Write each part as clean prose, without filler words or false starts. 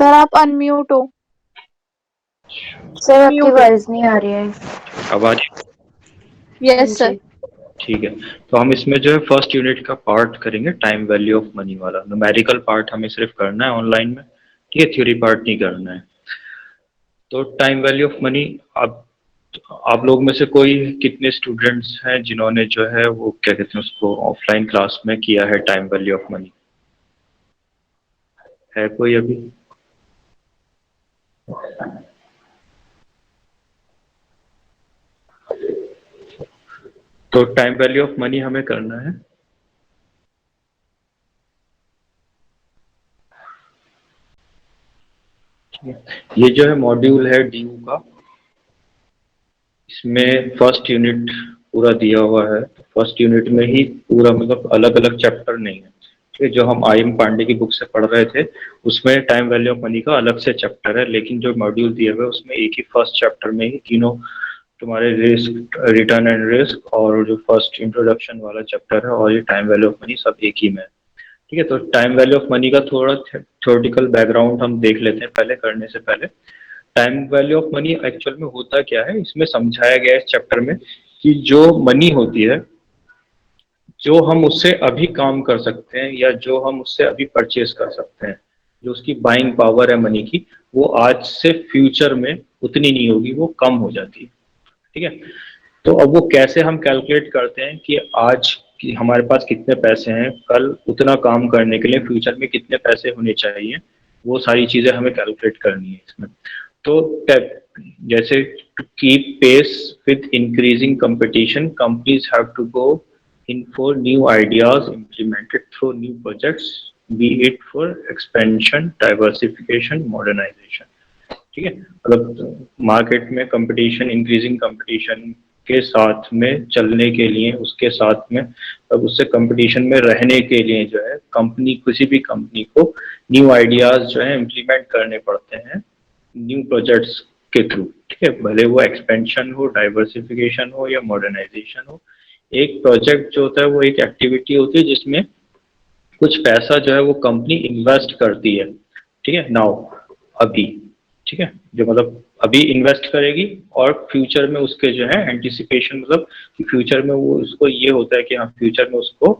Sir आप unmute हो। Sir आपकी म्यूट हो। आवाज नहीं आ रही है। आवाज हाँ यस सर। जी। ठीक है। तो हम इसमें जो है फर्स्ट यूनिट का पार्ट करेंगे, टाइम वैल्यू ऑफ मनी वाला। न्यूमेरिकल पार्ट हमें सिर्फ करना है ऑनलाइन में, ठीक है, थ्योरी पार्ट नहीं करना है। तो टाइम वैल्यू ऑफ मनी, आप लोग में से कोई कितने स्टूडेंट्स हैं जिन्होंने जो है वो क्या कहते हैं उसको ऑफलाइन क्लास में किया है टाइम वैल्यू ऑफ मनी? है कोई अभी? तो टाइम वैल्यू ऑफ मनी हमें करना है। ये जो है मॉड्यूल है ड्यू का, इसमें फर्स्ट यूनिट पूरा दिया हुआ है। फर्स्ट यूनिट में ही पूरा मतलब अलग अलग चैप्टर नहीं है, ठीक है। जो हम आई एम पांडे की बुक से पढ़ रहे थे उसमें टाइम वैल्यू ऑफ मनी का अलग से चैप्टर है, लेकिन जो मॉड्यूल दिया हुआ है उसमें एक ही फर्स्ट चैप्टर में ही तीनों तुम्हारे रिस्क, रिटर्न एंड रिस्क और जो फर्स्ट इंट्रोडक्शन वाला चैप्टर है और ये टाइम वैल्यू ऑफ मनी सब एक ही में है, ठीक है। तो टाइम वैल्यू ऑफ मनी का थोड़ा थ्योरेटिकल बैकग्राउंड हम देख लेते हैं पहले करने से पहले। Time value of money actual में होता क्या है, इसमें समझाया गया है इस चैप्टर में कि जो मनी होती है, जो हम उससे अभी काम कर सकते हैं या जो हम उससे अभी परचेज कर सकते हैं, जो उसकी बाइंग पावर है मनी की, वो आज से फ्यूचर में उतनी नहीं होगी, वो कम हो जाती है, ठीक है। तो अब वो कैसे हम कैलकुलेट करते हैं कि आज कि हमारे पास कितने पैसे हैं, कल उतना काम करने के लिए फ्यूचर में कितने पैसे होने चाहिए, वो सारी चीजें हमें कैलकुलेट करनी है इसमें। तो जैसे to keep pace with increasing competition, companies have to go in for new ideas implemented through new projects, be it for expansion, diversification, modernization, ठीक है। मतलब मार्केट में कंपटीशन, इंक्रीजिंग कंपटीशन के साथ में चलने के लिए, उसके साथ में अब उससे कंपटीशन में रहने के लिए जो है कंपनी, किसी भी कंपनी को न्यू आइडियाज जो है इम्प्लीमेंट करने पड़ते हैं न्यू प्रोजेक्ट्स के थ्रू, ठीक है। भले वो एक्सपेंशन हो, डाइवर्सिफिकेशन हो या मॉडर्नाइजेशन हो। एक प्रोजेक्ट जो होता है वो एक एक्टिविटी होती है जिसमें कुछ पैसा जो है वो कंपनी इन्वेस्ट करती है, ठीक है, नाउ, अभी, ठीक है, जो मतलब अभी इन्वेस्ट करेगी और फ्यूचर में उसके जो है एंटिसिपेशन, मतलब कि फ्यूचर में वो उसको ये होता है कि हाँ फ्यूचर में उसको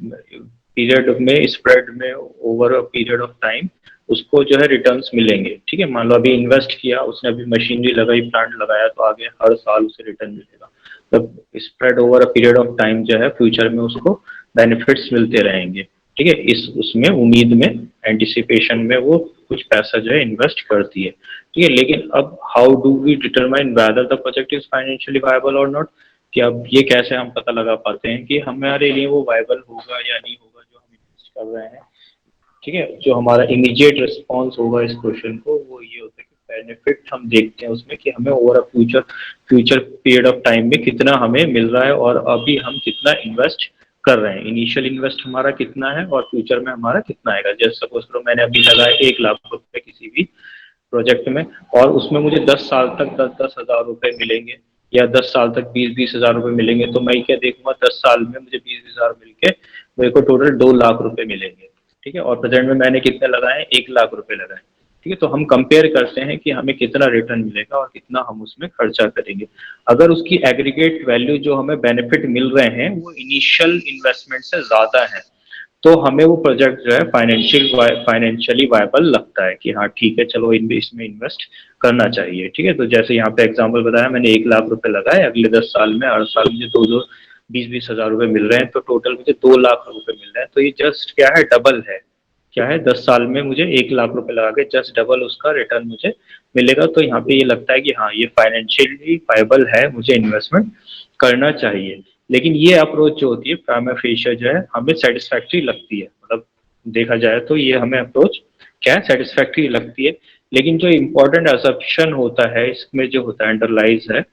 पीरियड में, स्प्रेड में, over a period of time उसको जो है रिटर्न्स मिलेंगे, ठीक है। मान लो अभी इन्वेस्ट किया उसने, अभी मशीनरी लगाई, प्लांट लगाया, तो आगे हर साल उसे रिटर्न मिलेगा। तब spread over a period of time जो है फ्यूचर में उसको बेनिफिट्स मिलते रहेंगे, ठीक है। इस उसमें उम्मीद में, एंटिसिपेशन में वो कुछ पैसा जो है इन्वेस्ट करती है, ठीक है। लेकिन अब how do we determine whether the project is financially viable और नॉट, कि अब ये कैसे हम पता लगा पाते हैं कि हमारे लिए वो वायबल होगा या नहीं होगा जो हम इन्वेस्ट कर रहे हैं, ठीक है। जो हमारा इमीडिएट रिस्पॉन्स होगा इस क्वेश्चन को वो ये होता है कि बेनिफिट हम देखते हैं उसमें कि हमें over a future, future period of time में कितना हमें मिल रहा है और अभी हम कितना इन्वेस्ट कर रहे हैं। इनिशियल इन्वेस्ट हमारा कितना है और फ्यूचर में हमारा कितना आएगा। जैसे सपोज करो मैंने अभी लगाया 1 लाख रुपए किसी भी प्रोजेक्ट में, और उसमें मुझे 10 साल तक 10-10 हज़ार रुपए मिलेंगे या 10 साल तक 20-20 हज़ार रुपए मिलेंगे, तो मैं क्या देखूंगा, 10 साल में मुझे 20-20 हज़ार मिलके मेरे को टोटल 2 लाख रुपए मिलेंगे, ठीक है। और प्रेजेंट में मैंने कितने लगाए, 1 लाख रुपए लगाए, ठीक है। तो हम कंपेयर करते हैं कि हमें कितना रिटर्न मिलेगा और कितना हम उसमें खर्चा करेंगे। अगर उसकी एग्रीगेट वैल्यू जो हमें बेनिफिट मिल रहे हैं वो इनिशियल इन्वेस्टमेंट से ज्यादा है, तो हमें वो प्रोजेक्ट जो है फाइनेंशियली वायबल लगता है कि हाँ ठीक है, चलो इसमें इन्वेस्ट करना चाहिए, ठीक है। तो जैसे यहाँ पे एग्जांपल बताया मैंने, 1 लाख रुपए लगाए, अगले 10 साल में हर साल मुझे दो दो 20-20 हज़ार रुपए मिल रहे हैं, तो टोटल मुझे 2 लाख रुपए मिल रहे हैं। तो ये जस्ट क्या है, डबल है। क्या है, 10 साल में मुझे 1 लाख रुपए लगा के जस्ट डबल उसका रिटर्न मुझे मिलेगा। तो यहाँ पे ये लगता है कि हाँ ये फाइनेंशियली वायबल है, मुझे इन्वेस्टमेंट करना चाहिए। लेकिन ये अप्रोच जो होती है प्राइमा फेशियल जो है हमें सेटिस्फैक्ट्री लगती है, मतलब देखा जाए तो ये हमें अप्रोच क्या है, सेटिस्फैक्ट्री लगती है। लेकिन जो इम्पोर्टेंट असम्पशन होता है इसमें, जो होता है अंडरलाइज है,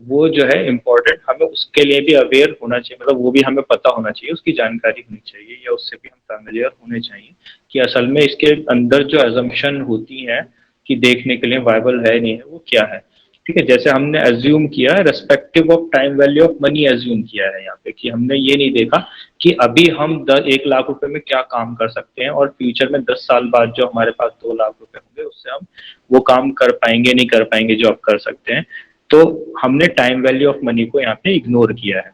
वो जो है इम्पोर्टेंट, हमें उसके लिए भी अवेयर होना चाहिए, मतलब वो भी हमें पता होना चाहिए, उसकी जानकारी होनी चाहिए या उससे भी हम फैमिलियर होने चाहिए कि असल में इसके अंदर जो असम्पशन होती है कि देखने के लिए वायबल है नहीं है वो क्या है, ठीक है, जैसे हमने एज्यूम किया है respective of time value of money, assume किया है यहाँ पे कि हमने ये नहीं देखा कि अभी हम 1 लाख रुपए में क्या काम कर सकते हैं और फ्यूचर में 10 साल बाद जो हमारे पास 2 लाख रुपए होंगे उससे हम वो काम कर पाएंगे नहीं कर पाएंगे जो आप कर सकते हैं। तो हमने टाइम वैल्यू ऑफ मनी को यहाँ पे इग्नोर किया है।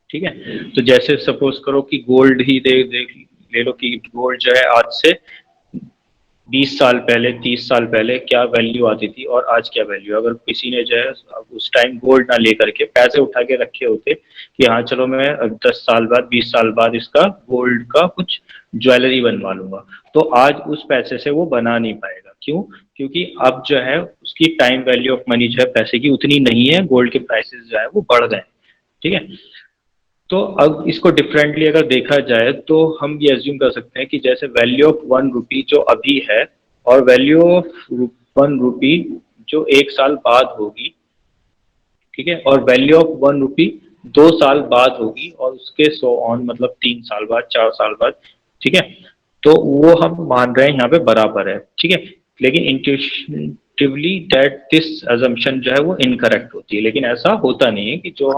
ठीक है, तो जैसे सपोज करो कि गोल्ड ही देख ले लो कि गोल्ड जो है आज से 20 साल पहले 30 साल पहले क्या वैल्यू आती थी और आज क्या वैल्यू। अगर किसी ने जो है उस टाइम गोल्ड ना लेकर के पैसे उठा के रखे होते कि हाँ चलो मैं 10 साल बाद 20 साल बाद इसका गोल्ड का कुछ ज्वेलरी बनवा लूंगा, तो आज उस पैसे से वो बना नहीं पाएगा। क्यों? क्योंकि अब जो है उसकी टाइम वैल्यू ऑफ मनी जो है पैसे की उतनी नहीं है, गोल्ड के प्राइसेस जो है वो बढ़ गए। ठीक है, तो अब इसको डिफरेंटली अगर देखा जाए तो हम ये एज्यूम कर सकते हैं कि जैसे वैल्यू ऑफ 1 रुपी जो अभी है और वैल्यू ऑफ 1 रुपी जो 1 साल बाद होगी, ठीक है, और वैल्यू ऑफ 1 रुपी 2 साल बाद होगी और उसके सो ऑन मतलब 3 साल बाद 4 साल बाद। ठीक है, तो वो हम मान रहे हैं यहाँ पे बराबर है। ठीक है, लेकिन इंट्यूटिवली दैट दिस अजम्पशन जो है वो इनकरेक्ट होती है, लेकिन ऐसा होता नहीं है कि जो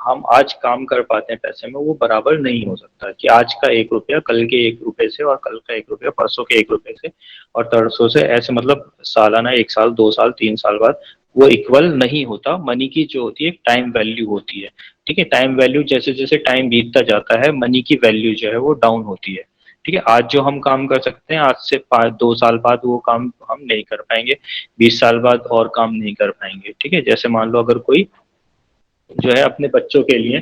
हम आज काम कर पाते हैं पैसे में वो बराबर नहीं हो सकता कि आज का 1 रुपया कल के 1 रुपए से और कल का 1 रुपया परसों के 1 रुपए से और तरसों से, ऐसे मतलब सालाना 1 साल 2 साल 3 साल बाद वो इक्वल नहीं होता। मनी की जो होती है टाइम वैल्यू होती है। ठीक है, टाइम वैल्यू जैसे जैसे टाइम बीतता जाता है मनी की वैल्यू जो है वो डाउन होती है। ठीक है, आज जो हम काम कर सकते हैं आज से 2 साल बाद वो काम हम नहीं कर पाएंगे, 20 साल बाद और काम नहीं कर पाएंगे। ठीक है, जैसे मान लो अगर कोई जो है अपने बच्चों के लिए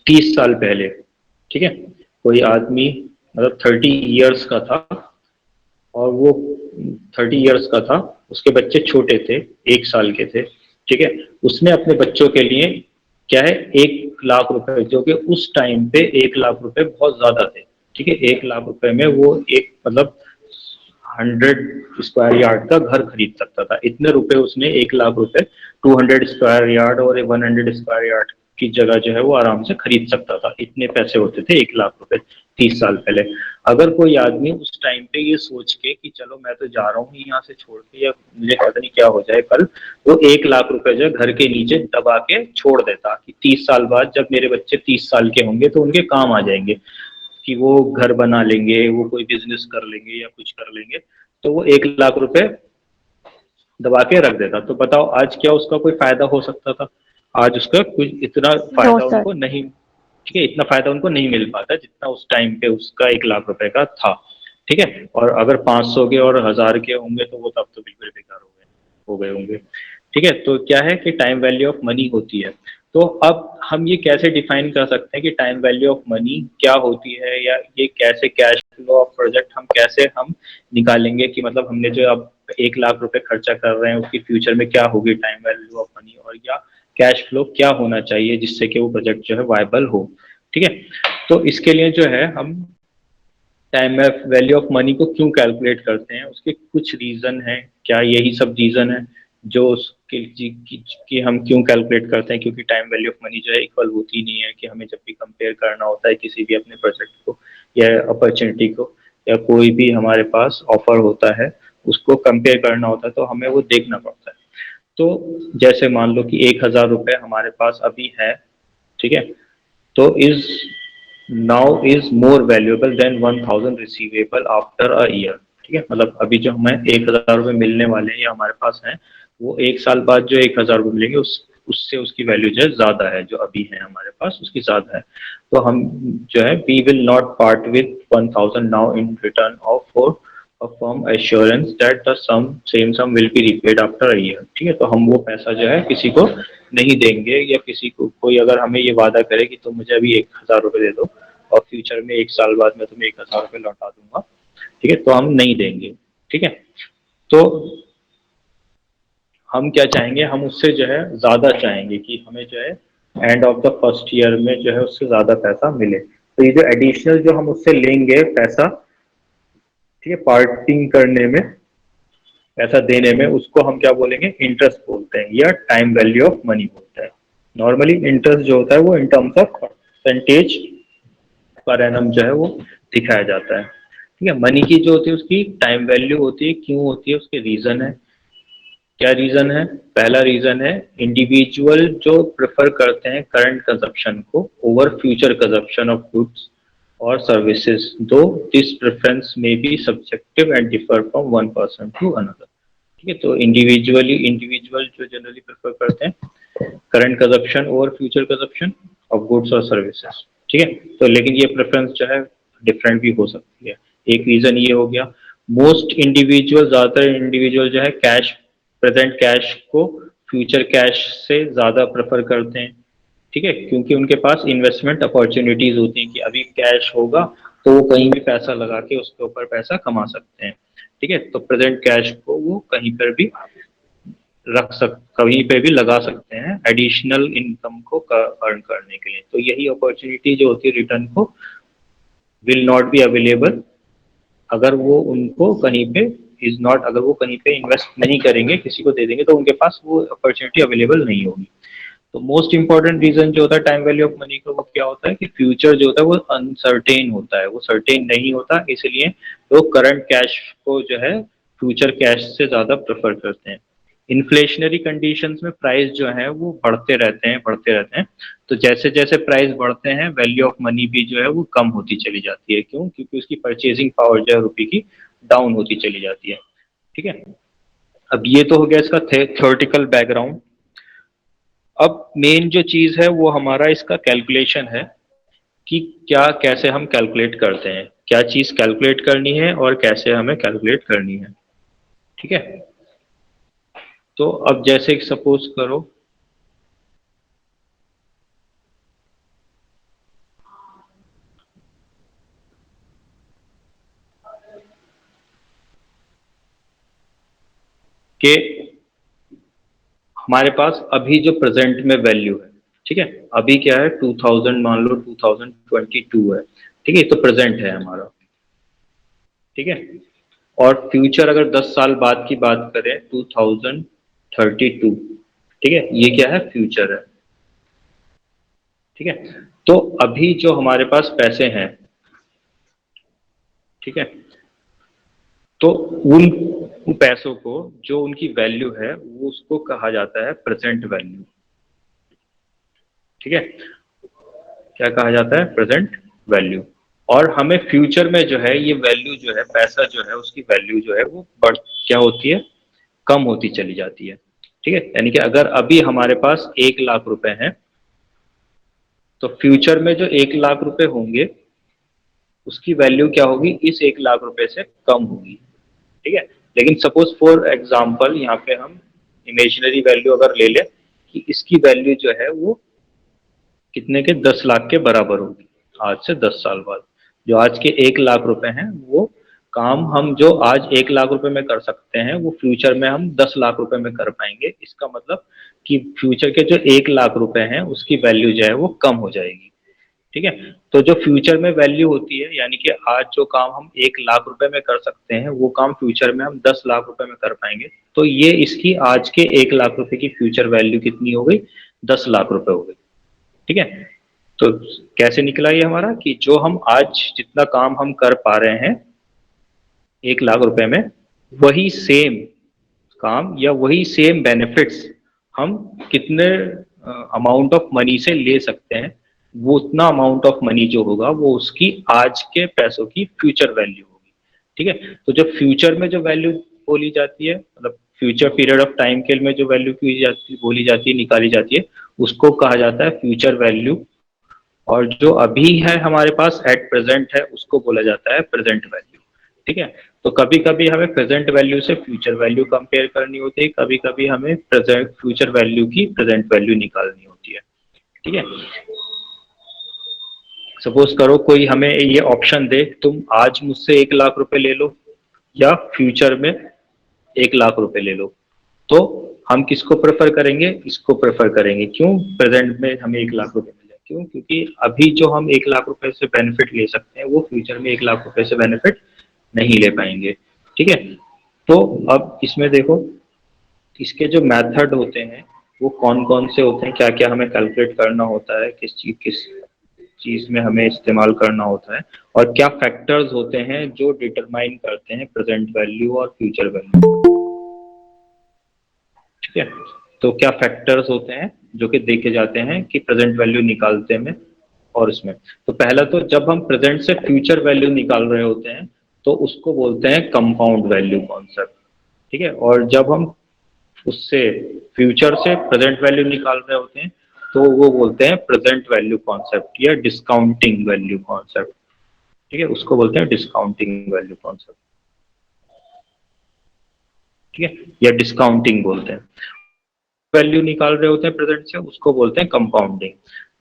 30 साल पहले, ठीक है, कोई आदमी मतलब 30 ईयर्स का था और वो 30 ईयर्स का था, उसके बच्चे छोटे थे 1 साल के थे। ठीक है, उसने अपने बच्चों के लिए क्या है 1 लाख रुपए, जो कि उस टाइम पे 1 लाख रुपए बहुत ज्यादा थे। ठीक है, 1 लाख रुपए में वो एक मतलब 100 स्क्वायर यार्ड का घर खरीद सकता था। इतने रुपए उसने 1 लाख रुपए 200 स्क्वायर यार्ड और 100 स्क्वायर यार्ड की जगह जो है वो आराम से खरीद सकता था। इतने पैसे होते थे 1 लाख रुपए 30 साल पहले। अगर कोई आदमी उस टाइम पे ये सोच के कि चलो मैं तो जा रहा हूँ यहाँ से छोड़ के या मुझे पता नहीं क्या हो जाए कल, तो 1 लाख रुपए जो है घर के नीचे दबा के छोड़ देता कि 30 साल बाद जब मेरे बच्चे 30 साल के होंगे तो उनके काम आ जाएंगे, कि वो घर बना लेंगे, वो कोई बिजनेस कर लेंगे या कुछ कर लेंगे, तो वो 1 लाख रुपए दबा के रख देता। तो बताओ आज क्या उसका कोई फायदा हो सकता था? आज उसका कुछ इतना नो फायदा सर। उनको नहीं, ठीक है, इतना फायदा उनको नहीं मिल पाता जितना उस टाइम पे उसका 1 लाख रुपए का था। ठीक है, और अगर 500 के और 1000 के होंगे तो वो तब तो बिल्कुल बेकार हो गए होंगे। ठीक है, तो क्या है कि टाइम वैल्यू ऑफ मनी होती है। तो अब हम ये कैसे डिफाइन कर सकते हैं कि टाइम वैल्यू ऑफ मनी क्या होती है, या ये कैसे कैश फ्लो ऑफ प्रोजेक्ट हम कैसे हम निकालेंगे कि मतलब हमने जो अब 1 लाख रुपए खर्चा कर रहे हैं उसकी फ्यूचर में क्या होगी टाइम वैल्यू ऑफ मनी, और या कैश फ्लो क्या होना चाहिए जिससे कि वो प्रोजेक्ट जो है वायबल हो। ठीक है, तो इसके लिए जो है हम टाइम वैल्यू ऑफ मनी को क्यों कैलकुलेट करते हैं उसके कुछ रीजन है। क्या यही सब रीजन है जो उसके कि हम क्यों कैलकुलेट करते हैं? क्योंकि टाइम वैल्यू ऑफ मनी जो है इक्वल होती नहीं है, कि हमें जब भी कंपेयर करना होता है किसी भी अपने प्रोजेक्ट को या अपॉर्चुनिटी को या कोई भी हमारे पास ऑफर होता है उसको कंपेयर करना होता है तो हमें वो देखना पड़ता है। तो जैसे मान लो कि 1,000 रुपये हमारे पास अभी है, ठीक है, तो is now is more valuable then 1,000 receivable after a year. ठीक है, मतलब अभी जो हमें 1,000 रुपये मिलने वाले हैं या हमारे पास हैं वो 1 साल बाद जो 1,000 रुपये मिलेंगे उससे उसकी वैल्यू जो है ज्यादा है, जो अभी है हमारे पास उसकी ज्यादा है। तो हम जो है we will not part with 1,000 now in return of for a firm assurance that the same sum will be repaid after a year। ठीक है, तो हम वो पैसा जो है किसी को नहीं देंगे, या किसी को कोई अगर हमें ये वादा करे कि तुम मुझे अभी 1,000 रुपये दे दो और फ्यूचर में 1 साल बाद मैं तुम्हें 1,000 रुपये लौटा दूंगा, ठीक है, तो हम नहीं देंगे। ठीक है, तो हम क्या चाहेंगे, हम उससे जो है ज्यादा चाहेंगे कि हमें जो है and of the first year में जो है उससे ज्यादा पैसा मिले। तो ये जो एडिशनल जो हम उससे लेंगे पैसा, ठीक है, पार्टिंग करने में पैसा देने में, उसको हम क्या बोलेंगे, इंटरेस्ट बोलते हैं या टाइम वैल्यू ऑफ मनी बोलते हैं। नॉर्मली इंटरेस्ट जो होता है वो in terms of percentage per annum जो है वो दिखाया जाता है। ठीक है, मनी की जो होती है उसकी टाइम वैल्यू होती है, क्यों होती है उसके रीजन है। क्या रीजन है? पहला रीजन है इंडिविजुअल जो प्रेफर करते हैं करंट कंजप्शन को over future consumption of goods और services, though this preference may be subjective and differ from one person to another. ठीक है, तो इंडिविजुअल जो जनरली प्रेफर करते हैं current consumption over future consumption of goods और services. ठीक है, तो लेकिन ये प्रेफरेंस जो है डिफरेंट भी हो सकती है। एक रीजन ये हो गया। मोस्ट इंडिविजुअल, ज्यादातर इंडिविजुअल जो है कैश, प्रेजेंट कैश को फ्यूचर कैश से ज्यादा प्रेफर करते हैं। ठीक है, क्योंकि उनके पास इन्वेस्टमेंट अपॉर्चुनिटीज होती हैं कि अभी कैश होगा तो वो कहीं भी पैसा लगा के उसके ऊपर पैसा कमा सकते हैं। ठीक है, तो प्रेजेंट कैश को वो कहीं पर भी कहीं पे भी लगा सकते हैं एडिशनल इनकम को अर्न करने के लिए। तो यही अपॉर्चुनिटी जो होती है रिटर्न को विल नॉट बी अवेलेबल अगर वो उनको कहीं पे इज नॉट, अगर वो कहीं पे इन्वेस्ट नहीं करेंगे, किसी को दे देंगे तो उनके पास वो अपॉर्चुनिटी अवेलेबल नहीं होगी। तो मोस्ट इंपॉर्टेंट रीजन जो होता है टाइम वैल्यू ऑफ मनी का, वो क्या होता है कि फ्यूचर जो होता है वो अनसर्टेन होता है, वो सर्टेन नहीं होता, इसलिए लोग करंट कैश को जो है फ्यूचर कैश से ज्यादा प्रेफर करते हैं। इन्फ्लेशनरी कंडीशंस में प्राइस जो है वो बढ़ते रहते हैं। तो जैसे जैसे प्राइस बढ़ते हैं वैल्यू ऑफ मनी भी जो है वो कम होती चली जाती है। क्यों? क्योंकि उसकी परचेजिंग पावर जो है रुपये की डाउन होती चली जाती है। ठीक है, अब ये तो हो गया इसका थ्योरेटिकल बैकग्राउंड। अब मेन जो चीज है वो हमारा इसका कैलकुलेशन है कि क्या, कैसे हम कैलकुलेट करते हैं, क्या चीज कैलकुलेट करनी है और कैसे हमें कैलकुलेट करनी है। ठीक है, तो अब जैसे सपोज करो कि हमारे पास अभी जो प्रेजेंट में वैल्यू है, ठीक है, अभी क्या है 2000, मान लो 2022 है। ठीक है, तो प्रेजेंट है हमारा। ठीक है, और फ्यूचर अगर 10 साल बाद की बात करें 2032, ठीक है, ये क्या है? फ्यूचर है। ठीक है, तो अभी जो हमारे पास पैसे हैं, ठीक है, तो उन उन पैसों को जो उनकी वैल्यू है वो उसको कहा जाता है प्रेजेंट वैल्यू। ठीक है, क्या कहा जाता है? Present value. और हमें फ्यूचर में जो है ये वैल्यू जो है, पैसा जो है उसकी वैल्यू जो है वो बढ़, क्या होती है? कम होती चली जाती है। ठीक है, यानी कि अगर अभी हमारे पास 1 लाख रुपए हैं तो फ्यूचर में जो 1 लाख रुपए होंगे उसकी वैल्यू क्या होगी? इस 1 लाख रुपए से कम होगी। ठीक है, लेकिन सपोज फॉर एग्जाम्पल यहाँ पे हम इमेजिनरी वैल्यू अगर ले लें कि इसकी वैल्यू जो है वो कितने के? 10 लाख के बराबर होगी आज से 10 साल बाद। जो आज के 1 लाख रुपए हैं वो काम हम जो आज 1 लाख रुपए में कर सकते हैं वो फ्यूचर में हम 10 लाख रुपए में कर पाएंगे। इसका मतलब कि फ्यूचर के जो 1 लाख रुपए हैं उसकी वैल्यू जो है वो कम हो जाएगी। ठीक है, तो जो फ्यूचर में वैल्यू होती है, यानी कि आज जो काम हम 1 लाख रुपए में कर सकते हैं वो काम फ्यूचर में हम 10 लाख रुपए में कर पाएंगे। तो ये इसकी आज के 1 लाख रुपए की फ्यूचर वैल्यू कितनी हो गई? 10 लाख रुपए हो गई। ठीक है, तो कैसे निकला ये हमारा कि जो हम आज जितना काम हम कर पा रहे हैं 1 लाख रुपए में, वही सेम काम या वही सेम बेनिफिट्स हम कितने अमाउंट ऑफ मनी से ले सकते हैं, वो उतना अमाउंट ऑफ मनी जो होगा वो उसकी आज के पैसों की फ्यूचर वैल्यू होगी। ठीक है, तो जो फ्यूचर में जो वैल्यू बोली जाती है, मतलब फ्यूचर पीरियड ऑफ टाइम के में जो वैल्यू की जाती, बोली जाती है, निकाली जाती है, उसको कहा जाता है फ्यूचर वैल्यू। और जो अभी है हमारे पास एट प्रेजेंट है उसको बोला जाता है प्रेजेंट वैल्यू। ठीक है, तो कभी कभी हमें प्रेजेंट वैल्यू से फ्यूचर वैल्यू कंपेयर करनी होती है, कभी कभी हमें प्रेजेंट फ्यूचर वैल्यू की प्रेजेंट वैल्यू निकालनी होती है। ठीक है, सपोज करो कोई हमें ये ऑप्शन दे, तुम आज मुझसे 1 लाख रुपए ले लो या फ्यूचर में 1 लाख रुपए ले लो, तो हम किसको प्रेफर करेंगे? इसको प्रेफर करेंगे। क्यों? प्रेजेंट में हमें 1 लाख रुपए मिले। क्यों? क्योंकि अभी जो हम 1 लाख रुपए से बेनिफिट ले सकते हैं वो फ्यूचर में 1 लाख रुपए से बेनिफिट नहीं ले पाएंगे। ठीक है, तो अब इसमें देखो इसके जो मेथड होते हैं वो कौन कौन से होते हैं, क्या क्या हमें कैलकुलेट करना होता है, किस चीज में हमें इस्तेमाल करना होता है, और क्या फैक्टर्स होते हैं जो डिटरमाइन करते हैं प्रेजेंट वैल्यू और फ्यूचर वैल्यू। ठीक है। तो क्या फैक्टर्स होते हैं जो कि देखे जाते हैं कि प्रेजेंट वैल्यू निकालते में और इसमें। तो पहला तो जब हम प्रेजेंट से फ्यूचर वैल्यू निकाल रहे होते हैं तो उसको बोलते हैं कंपाउंड वैल्यू कॉन्सेप्ट। ठीक है। और जब हम उससे फ्यूचर से प्रेजेंट वैल्यू निकाल रहे होते हैं तो वो बोलते हैं प्रेजेंट वैल्यू कॉन्सेप्ट या डिस्काउंटिंग वैल्यू कॉन्सेप्ट। ठीक है, उसको बोलते हैं डिस्काउंटिंग वैल्यू कॉन्सेप्ट। ठीक है, या डिस्काउंटिंग बोलते हैं। वैल्यू निकाल रहे होते हैं प्रेजेंट से उसको बोलते हैं कंपाउंडिंग।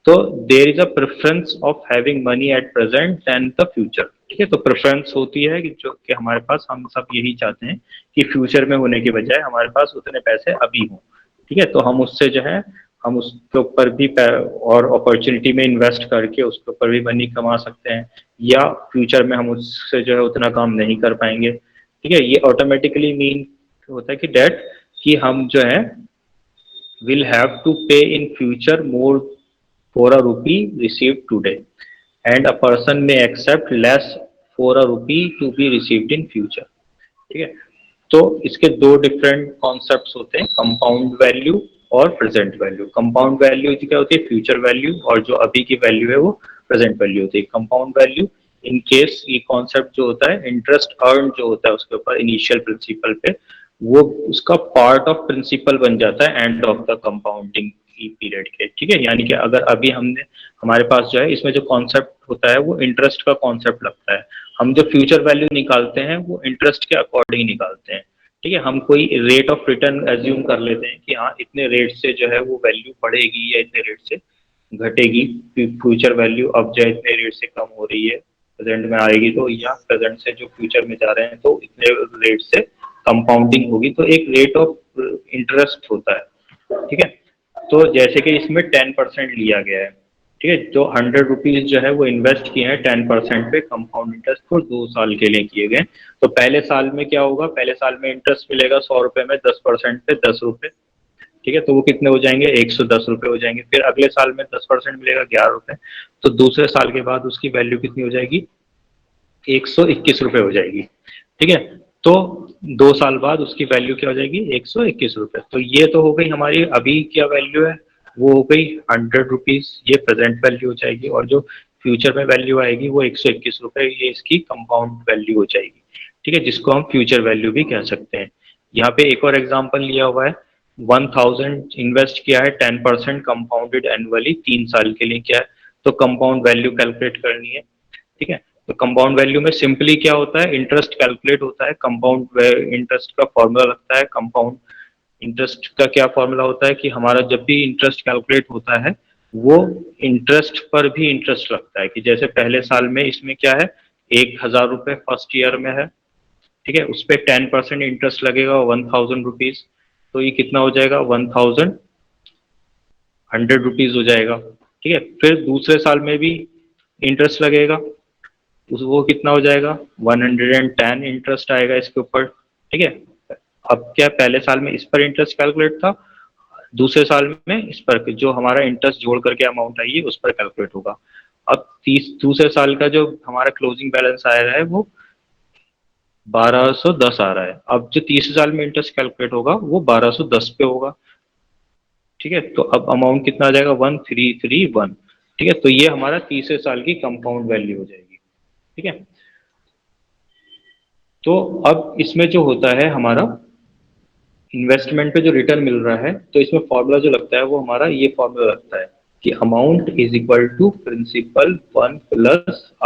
तो there is a preference of having money at present and the future. ठीक है, तो प्रेफरेंस होती है कि जो कि हमारे पास, हम सब यही चाहते हैं कि फ्यूचर में होने के बजाय हमारे पास उतने पैसे अभी हों। ठीक है, तो हम उससे जो है हम उसके ऊपर भी और अपॉर्चुनिटी में इन्वेस्ट करके उसके ऊपर भी मनी कमा सकते हैं, या फ्यूचर में हम उससे जो है उतना काम नहीं कर पाएंगे। ठीक है, ये ऑटोमेटिकली मीन होता है कि डेट कि हम जो है will have to pay in future more for a rupee received today, and a person may accept less for a rupee to be received in future। ठीक है, तो इसके दो डिफरेंट कॉन्सेप्ट्स होते हैं, कंपाउंड वैल्यू और प्रेजेंट वैल्यू। कंपाउंड वैल्यू क्या होती है, फ्यूचर वैल्यू, और जो अभी की वैल्यू है वो प्रेजेंट वैल्यू होती है। कंपाउंड वैल्यू इन केस ये कॉन्सेप्ट जो होता है इंटरेस्ट अर्न जो होता है उसके ऊपर इनिशियल प्रिंसिपल पे, वो उसका पार्ट ऑफ प्रिंसिपल बन जाता है एंड ऑफ द कंपाउंडिंग की पीरियड के। ठीक है, यानी कि अगर अभी हमने हमारे पास जो है इसमें जो कॉन्सेप्ट होता है वो इंटरेस्ट का कॉन्सेप्ट लगता है। हम जो फ्यूचर वैल्यू निकालते हैं वो इंटरेस्ट के अकॉर्डिंग निकालते हैं। ठीक है, हम कोई रेट ऑफ रिटर्न एज्यूम कर लेते हैं कि हाँ इतने रेट से जो है वो वैल्यू बढ़ेगी या इतने रेट से घटेगी। फ्यूचर वैल्यू अब जो इतने रेट से कम हो रही है प्रेजेंट में आएगी, तो या प्रेजेंट से जो फ्यूचर में जा रहे हैं तो इतने रेट से कंपाउंडिंग होगी, तो एक रेट ऑफ इंटरेस्ट होता है। ठीक है, तो जैसे कि इसमें 10% लिया गया है। ठीक है, जो 100 रुपीज जो है वो इन्वेस्ट किए हैं 10% पे कंपाउंड इंटरेस्ट फॉर 2 साल के लिए किए गए। तो पहले साल में क्या होगा, पहले साल में इंटरेस्ट मिलेगा 100 रुपए में, 10% पे 10 रुपए। ठीक है, तो वो कितने हो जाएंगे, 110 रुपए हो जाएंगे। फिर अगले साल में 10% मिलेगा 11 रुपए। तो दूसरे साल के बाद उसकी वैल्यू कितनी हो जाएगी, 121 रुपए हो जाएगी। ठीक है, तो 2 साल बाद उसकी वैल्यू क्या हो जाएगी, 121 रुपए। तो ये तो हो गई हमारी अभी क्या वैल्यू है, वो हो गई 100 रुपीज, ये प्रेजेंट वैल्यू हो जाएगी। और जो फ्यूचर में वैल्यू आएगी वो 121 रुपए, ये इसकी कंपाउंड वैल्यू हो जाएगी। ठीक है, जिसको हम फ्यूचर वैल्यू भी कह सकते हैं। यहाँ पे एक और एग्जाम्पल लिया हुआ है, 1000 इन्वेस्ट किया है 10% कंपाउंडेड एनुअली 3 साल के लिए किया है, तो कंपाउंड वैल्यू कैलकुलेट करनी है। ठीक है, तो कंपाउंड वैल्यू में सिंपली क्या होता है, इंटरेस्ट कैलकुलेट होता है। कंपाउंड इंटरेस्ट का फॉर्मूला लगता है। कंपाउंड इंटरेस्ट का क्या फॉर्मूला होता है कि हमारा जब भी इंटरेस्ट कैलकुलेट होता है वो इंटरेस्ट पर भी इंटरेस्ट लगता है। कि जैसे पहले साल में इसमें क्या है, 1000 रुपए फर्स्ट ईयर में है। ठीक है, उस पर 10% इंटरेस्ट लगेगा 1000 रुपीज, तो ये कितना हो जाएगा, 1100 रुपीज हो जाएगा। ठीक है, फिर दूसरे साल में भी इंटरेस्ट लगेगा, उस वो कितना हो जाएगा, 110 इंटरेस्ट आएगा इसके ऊपर। ठीक है, अब क्या पहले साल में इस पर इंटरेस्ट कैलकुलेट था, दूसरे साल में इस पर जो हमारा इंटरेस्ट जोड़ करके अमाउंट आई है उस पर कैलकुलेट होगा। अब दूसरे साल का जो हमारा क्लोजिंग बैलेंस आ रहा है वो 1210 आ रहा है। अब जो तीसरे साल में इंटरेस्ट कैलकुलेट होगा वो 1210 पे होगा। ठीक है, तो अब अमाउंट कितना आ जाएगा, 1331। ठीक है, तो ये हमारा तीसरे साल की कंपाउंड वैल्यू हो जाएगी। ठीक है, तो अब इसमें जो होता है हमारा इन्वेस्टमेंट पे जो रिटर्न मिल रहा है, तो इसमें फॉर्मूला जो लगता है वो हमारा ये फॉर्मूला लगता है कि amount is equal to principal 1 +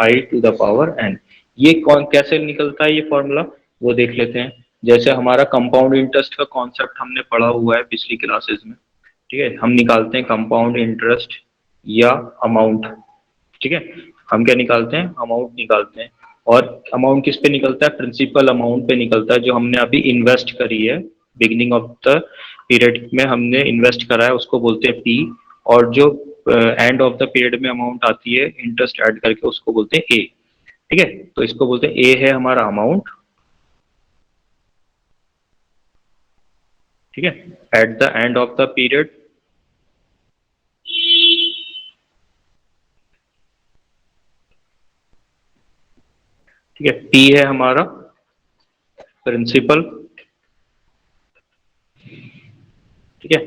i⁻n। ये कौन कैसे निकलता है ये फॉर्मूला, वो देख लेते हैं। जैसे हमारा कंपाउंड इंटरेस्ट का कॉन्सेप्ट हमने पढ़ा हुआ है पिछली क्लासेस में। ठीक है, हम निकालते हैं कंपाउंड इंटरेस्ट या अमाउंट। ठीक है, हम क्या निकालते हैं, अमाउंट निकालते हैं। और अमाउंट किस पे निकलता है, प्रिंसिपल अमाउंट पे निकलता है जो हमने अभी इन्वेस्ट करी है। बिगिनिंग ऑफ द पीरियड में हमने इन्वेस्ट करा है उसको बोलते हैं पी। और जो एंड ऑफ द पीरियड में अमाउंट आती है इंटरेस्ट ऐड करके उसको बोलते हैं ए। ठीक है, तो इसको बोलते हैं ए है हमारा अमाउंट। ठीक है, at the end of the period. ठीक है, पी है हमारा प्रिंसिपल। ठीक है।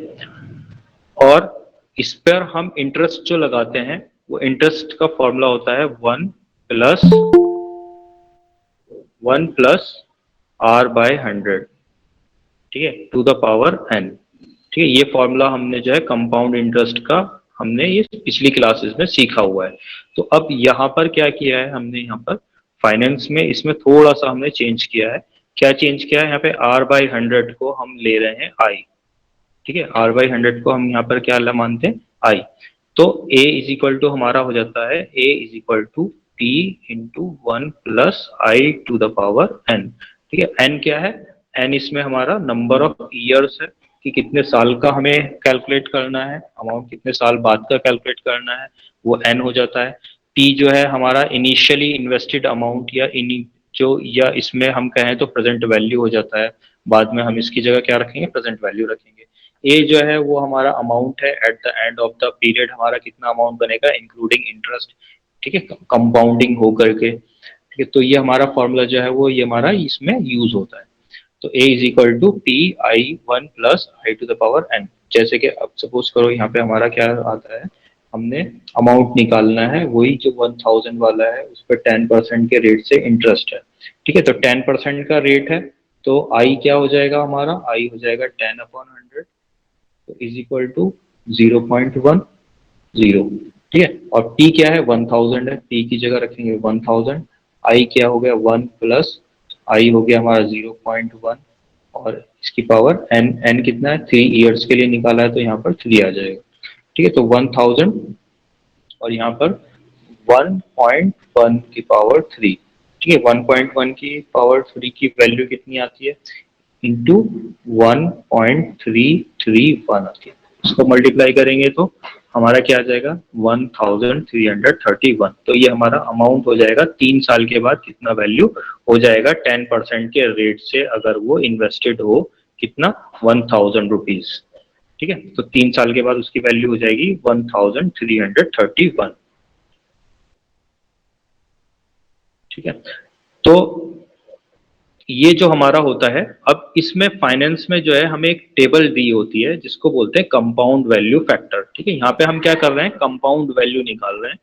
और इस पर हम इंटरेस्ट जो लगाते हैं वो इंटरेस्ट का फॉर्मूला होता है वन प्लस आर बाय 100, ठीक है, टू द पावर एन। ठीक है, ये फॉर्मूला हमने जो है कंपाउंड इंटरेस्ट का हमने ये पिछली क्लासेस में सीखा हुआ है। तो अब यहाँ पर क्या किया है हमने, यहाँ पर फाइनेंस में इसमें थोड़ा सा हमने चेंज किया है। क्या चेंज किया है, यहाँ पे आर बाई 100 को हम ले रहे हैं आई। ठीक है, आर बाई 100 को हम यहाँ पर क्या मानते हैं, आई। तो ए इज इक्वल टू हमारा हो जाता है a is equal to p into 1 + i⁴ ठीक है, एन क्या है, एन इसमें हमारा नंबर ऑफ ईयर्स है कि कितने साल का हमें कैलकुलेट करना है, अमाउंट कितने साल बाद का कैलकुलेट करना है, वो एन हो जाता है। पी जो है हमारा इनिशियली इन्वेस्टेड अमाउंट या जो, या इसमें हम कहें तो प्रेजेंट वैल्यू हो जाता है, बाद में हम इसकी जगह क्या रखेंगे, प्रेजेंट वैल्यू रखेंगे। ए जो है वो हमारा अमाउंट है at the end of the period, हमारा कितना अमाउंट बनेगा इंक्लूडिंग इंटरेस्ट, ठीक है, कंपाउंडिंग हो करके। ठीक है, तो ये हमारा फॉर्मूला जो है वो ये हमारा इसमें यूज होता है। तो a is equal to p i 1 + i⁴ जैसे कि अब सपोज करो यहाँ पे हमारा क्या आता है, हमने अमाउंट निकालना है, वही जो 1000 वाला है उस पर 10% के रेट से इंटरेस्ट है। ठीक है, तो 10% का रेट है, तो आई क्या हो जाएगा हमारा, आई हो जाएगा 10/100, तो इज इक्वल टू 0.10। ठीक है, और पी क्या है, 1000 है, पी की जगह रखेंगे 1000। आई क्या हो गया, 1 प्लस आई हो गया हमारा 0.1, और इसकी पावर एन, एन कितना है, 3 ईयर्स के लिए निकाला है तो यहाँ पर 3 आ जाएगा। ठीक है, तो 1000 और यहाँ पर 1.1 की पावर 3। ठीक है, 1.1 की पावर 3 की वैल्यू कितनी आती है, इंटू 1.331 आती है। इसको मल्टीप्लाई करेंगे तो हमारा क्या आ जाएगा, 1331। तो ये हमारा अमाउंट हो जाएगा 3 साल के बाद कितना वैल्यू हो जाएगा 10% के रेट से, अगर वो इन्वेस्टेड हो कितना, 1000 रुपीज। ठीक है, तो 3 साल के बाद उसकी वैल्यू हो जाएगी 1331। ठीक है, तो ये जो हमारा होता है, अब इसमें फाइनेंस में जो है हमें एक टेबल दी होती है जिसको बोलते हैं कंपाउंड वैल्यू फैक्टर। ठीक है, यहाँ पे हम क्या कर रहे हैं, कंपाउंड वैल्यू निकाल रहे हैं।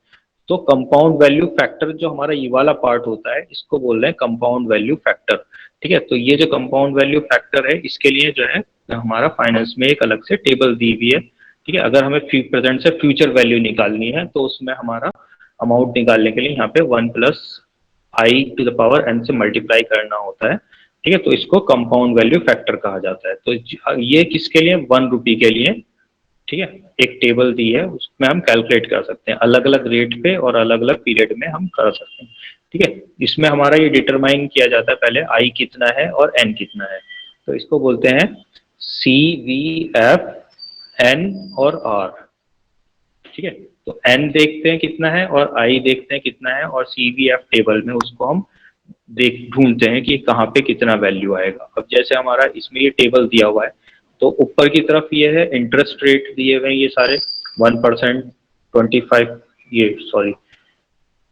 तो कंपाउंड वैल्यू फैक्टर जो हमारा ये वाला पार्ट होता है इसको बोल रहे हैं कंपाउंड वैल्यू फैक्टर। ठीक है, तो ये जो कंपाउंड वैल्यू फैक्टर है इसके लिए जो है हमारा फाइनेंस में एक अलग से टेबल दी हुई है। ठीक है, अगर हमें प्रेजेंट से फ्यूचर वैल्यू निकालनी है तो उसमें हमारा अमाउंट निकालने के लिए यहाँ पे 1 + i⁴ से मल्टीप्लाई करना होता है। ठीक है, तो इसको कंपाउंड वैल्यू फैक्टर कहा जाता है। तो ये किसके लिए, 1 रुपी के लिए। ठीक है, एक टेबल दी है उसमें हम कैलकुलेट कर सकते हैं, अलग अलग रेट पे और अलग अलग पीरियड में हम कर सकते हैं। ठीक है, इसमें हमारा ये डिटरमाइन किया जाता है पहले आई कितना है और एन कितना है, तो इसको बोलते हैं CVF, एन और आर। ठीक है, तो एन देखते हैं कितना है और आई देखते हैं कितना है, और CVF टेबल में उसको हम देख ढूंढते हैं कि कहाँ पे कितना वैल्यू आएगा। अब जैसे हमारा इसमें ये टेबल दिया हुआ है, तो ऊपर की तरफ ये है इंटरेस्ट रेट दिए हुए हैं ये सारे, 1%, 25, ये सॉरी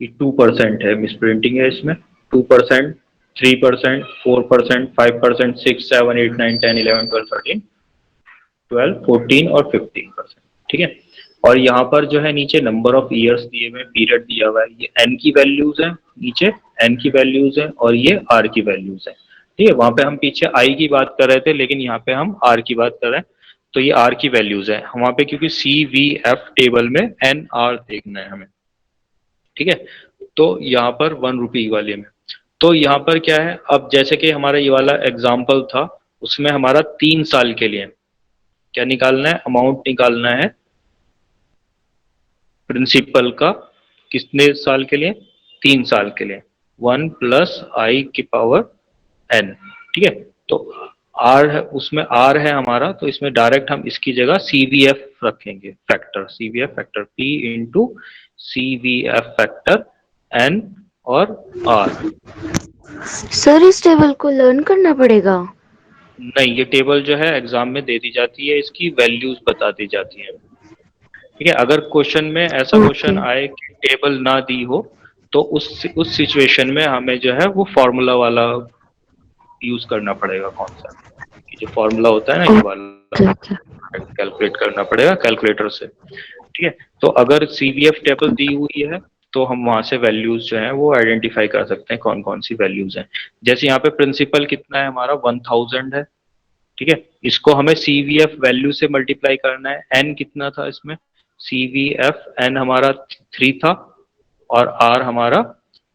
ये 2% है, मिस प्रिंटिंग है इसमें, 2%, 3%, 4%, 5%, 6, 7, 8, 9, 10, 11, 12, 13, 12, 14 और 15%। ठीक है, और यहाँ पर जो है नीचे नंबर ऑफ ईयर्स दिए हुए, पीरियड दिया हुआ है, ये एन की वैल्यूज है, नीचे एन की वैल्यूज है और ये आर की वैल्यूज है। ठीक है, वहां पे हम पीछे आई की बात कर रहे थे लेकिन यहाँ पे हम आर की बात कर रहे हैं, तो ये आर की वैल्यूज है वहां पे, क्योंकि CVF टेबल में एन आर देखना है हमें। ठीक है, तो यहाँ पर 1 रुपी वाले में, तो यहाँ पर क्या है, अब जैसे कि हमारा ये वाला एग्जाम्पल था उसमें हमारा 3 साल के लिए क्या निकालना है, अमाउंट निकालना है प्रिंसिपल का, कितने साल के लिए, 3 साल के लिए, 1 + i⁴ ठीक है, तो आर है उसमें, आर है हमारा, तो इसमें डायरेक्ट हम इसकी जगह CVF रखेंगे factor, CVF factor P into CVF factor n और आर। सर इस टेबल को लर्न करना पड़ेगा? नहीं, ये टेबल जो है एग्जाम में दे दी जाती है, इसकी वैल्यूज बता दी जाती है। ठीक है, अगर क्वेश्चन में ऐसा क्वेश्चन ओके। आए कि टेबल ना दी हो तो उस सिचुएशन में हमें जो है वो फॉर्मूला वाला यूज करना पड़ेगा, कौन सा, कि जो फॉर्मूला होता है ना ये वाला। Okay okay. कैलकुलेट करना पड़ेगा कैलकुलेटर से। ठीक है, तो अगर सीवीएफ टेबल दी हुई है तो हम वहां से वैल्यूज जो है वो आइडेंटिफाई कर सकते हैं कौन कौन सी वैल्यूज हैं। जैसे यहाँ पे प्रिंसिपल कितना है हमारा 1000 है। ठीक है, इसको हमें सीवीएफ वैल्यू से मल्टीप्लाई करना है। एन कितना था इसमें, सीवीएफ एन हमारा 3 था और आर हमारा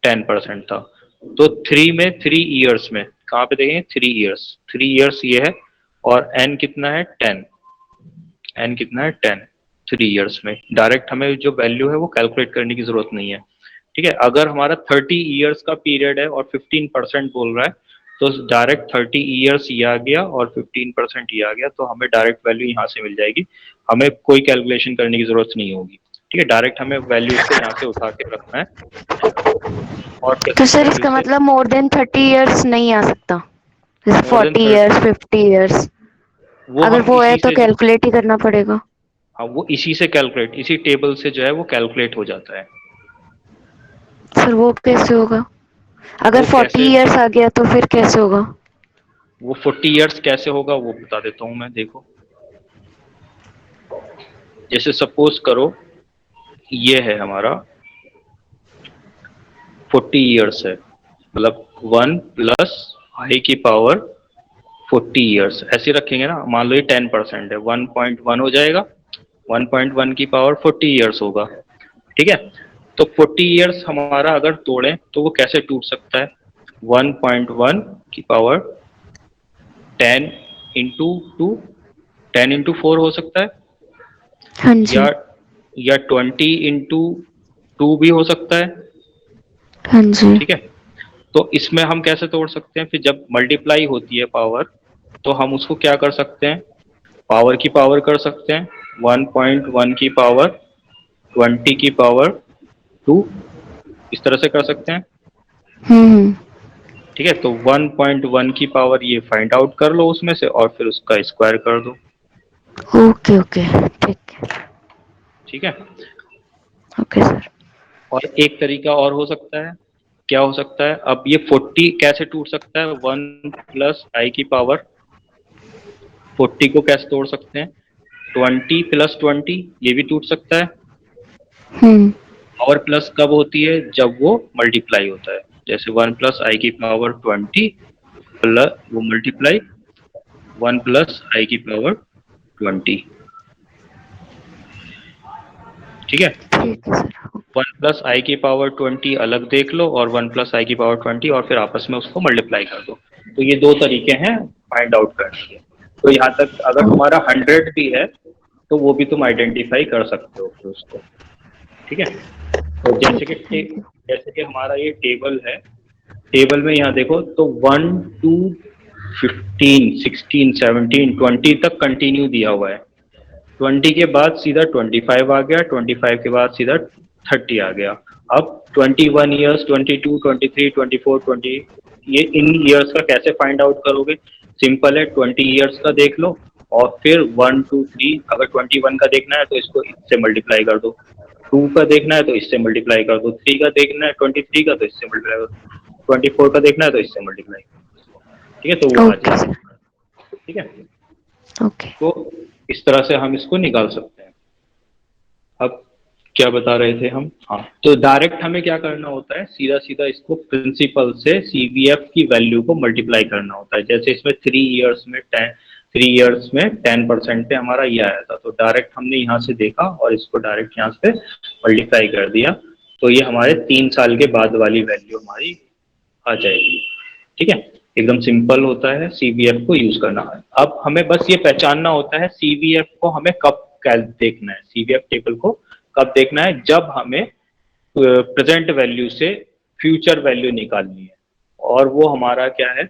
10% था। तो 3 में 3 ईयर्स में कहाँ पे देखेंगे, 3 ईयर्स, 3 ईयर्स ये है। और एन कितना है 10, एन कितना है 10, 3 ईयर्स में डायरेक्ट हमें जो वैल्यू है वो कैलकुलेट करने की जरूरत नहीं है। ठीक है, अगर हमारा 30 ईयर्स का पीरियड है और 15% बोल रहा है तो डायरेक्ट 30 ईयर्स ये आ गया और 15% ये आ गया, तो हमें डायरेक्ट वैल्यू यहाँ से मिल जाएगी। हमें कोई कैलकुलेशन करने की जरूरत नहीं होगी। ठीक है, डायरेक्ट हमें वैल्यूज को यहाँ से उठा के रखना है और फिर तो उस सर वैल्यू इसका से मतलब मोर देन 30 ईयर्स नहीं आ सकता, जैसे मोर देन 40 ईयर्स, 50 ईयर्स? वो अगर हम वो है इसी तो से, कैलकुलेट ही करना पड़ेगा। हाँ वो इसी से कैलकुलेट, इसी टेबल से जो है वो कैलकुलेट हो जाता है। सर वो कैसे होगा? अगर वो 40 कैसे, ईयर्स आ गया तो फिर कैसे होगा? वो 40 ईयर्स कैसे होगा वो बता देता हूँ मैं, देखो। जैसे सपोज करो ये है हमारा 40 ईयर्स है, मतलब 1 + i⁴ ऐसे रखेंगे ना। मान लो ये 10% है, 1.1 हो जाएगा, 1.1 की पावर 40 ईयर्स होगा। ठीक है, तो 40 ईयर्स हमारा अगर तोड़ें तो वो कैसे टूट सकता है, 1.1 की पावर 10 × 2, 10 × 4 हो सकता है, हाँ या जी। 20 × 2 भी हो सकता है। हाँ जी। ठीक है, तो इसमें हम कैसे तोड़ सकते हैं, फिर जब मल्टीप्लाई होती है पावर तो हम उसको क्या कर सकते हैं, पावर की पावर कर सकते हैं, 1.1 की पावर 20 की पावर 2, इस तरह से कर सकते हैं। हम्म। ठीक है, तो 1.1 की पावर ये फाइंड आउट कर लो उसमें से और फिर उसका स्क्वायर कर दो। ओके ओके, ठीक है। ठीक है, ओके सर। और एक तरीका और हो सकता है, क्या हो सकता है, अब ये 40 कैसे टूट सकता है, 1 + i⁴, 40 को कैसे तोड़ सकते हैं, 20 + 20 ये भी टूट सकता है। हम्म। पावर प्लस कब होती है, जब वो मल्टीप्लाई होता है। जैसे 1 + i⁴ 20 प्लस वो मल्टीप्लाई 1 + i⁴ 20। ठीक है, तो ठीक है सर। 1 + i⁴ 20 अलग देख लो और 1 + i⁴ 20 और फिर आपस में उसको मल्टीप्लाई कर दो। तो ये दो तरीके हैं फाइंड आउट करने के। तो यहाँ तक अगर तुम्हारा 100 भी है तो वो भी तुम आइडेंटिफाई कर सकते हो फिर उसको। ठीक है, तो ठीक है, थैंक यू। जैसे कि हमारा ये टेबल है, टेबल में यहाँ देखो तो 1 to 15 16 17 20 तक कंटिन्यू दिया हुआ है। 20 के बाद सीधा 25 आ गया, 25 के बाद सीधा 30 आ गया। अब 21 ईयर्स, 22, 23, 24, 20, ये इन ईयर्स का कैसे फाइंड आउट करोगे, सिंपल है, 20 ईयर्स का देख लो और फिर 1 2 3, अगर 21 का देखना है तो इसको इससे मल्टीप्लाई कर दो, 2 का देखना है तो इससे मल्टीप्लाई कर दो, 3 का देखना है 23 का तो इससे मल्टीप्लाई कर दो, 24 का देखना है तो इससे मल्टीप्लाई कर दो। ठीक है, तो वो आ ओके जाएगा। सर। ठीक है, ओके। तो इस तरह से हम इसको निकाल सकते हैं। अब क्या बता रहे थे हम, हाँ, तो डायरेक्ट हमें क्या करना होता है, सीधा सीधा इसको प्रिंसिपल से सीवीएफ की वैल्यू को मल्टीप्लाई करना होता है। जैसे इसमें 3 ईयर्स में 10% पे हमारा ये आया था, तो डायरेक्ट हमने यहाँ से देखा और इसको डायरेक्ट यहाँ से मल्टीप्लाई कर दिया, तो ये हमारे 3 साल के बाद वाली वैल्यू हमारी आ जाएगी। ठीक है, एकदम सिंपल होता है सीवीएफ को यूज करना। अब हमें बस ये पहचानना होता है सीवीएफ को हमें कब देखना है, सीवीएफ टेबल को कब देखना है, जब हमें प्रेजेंट वैल्यू से फ्यूचर वैल्यू निकालनी है, और वो हमारा क्या है,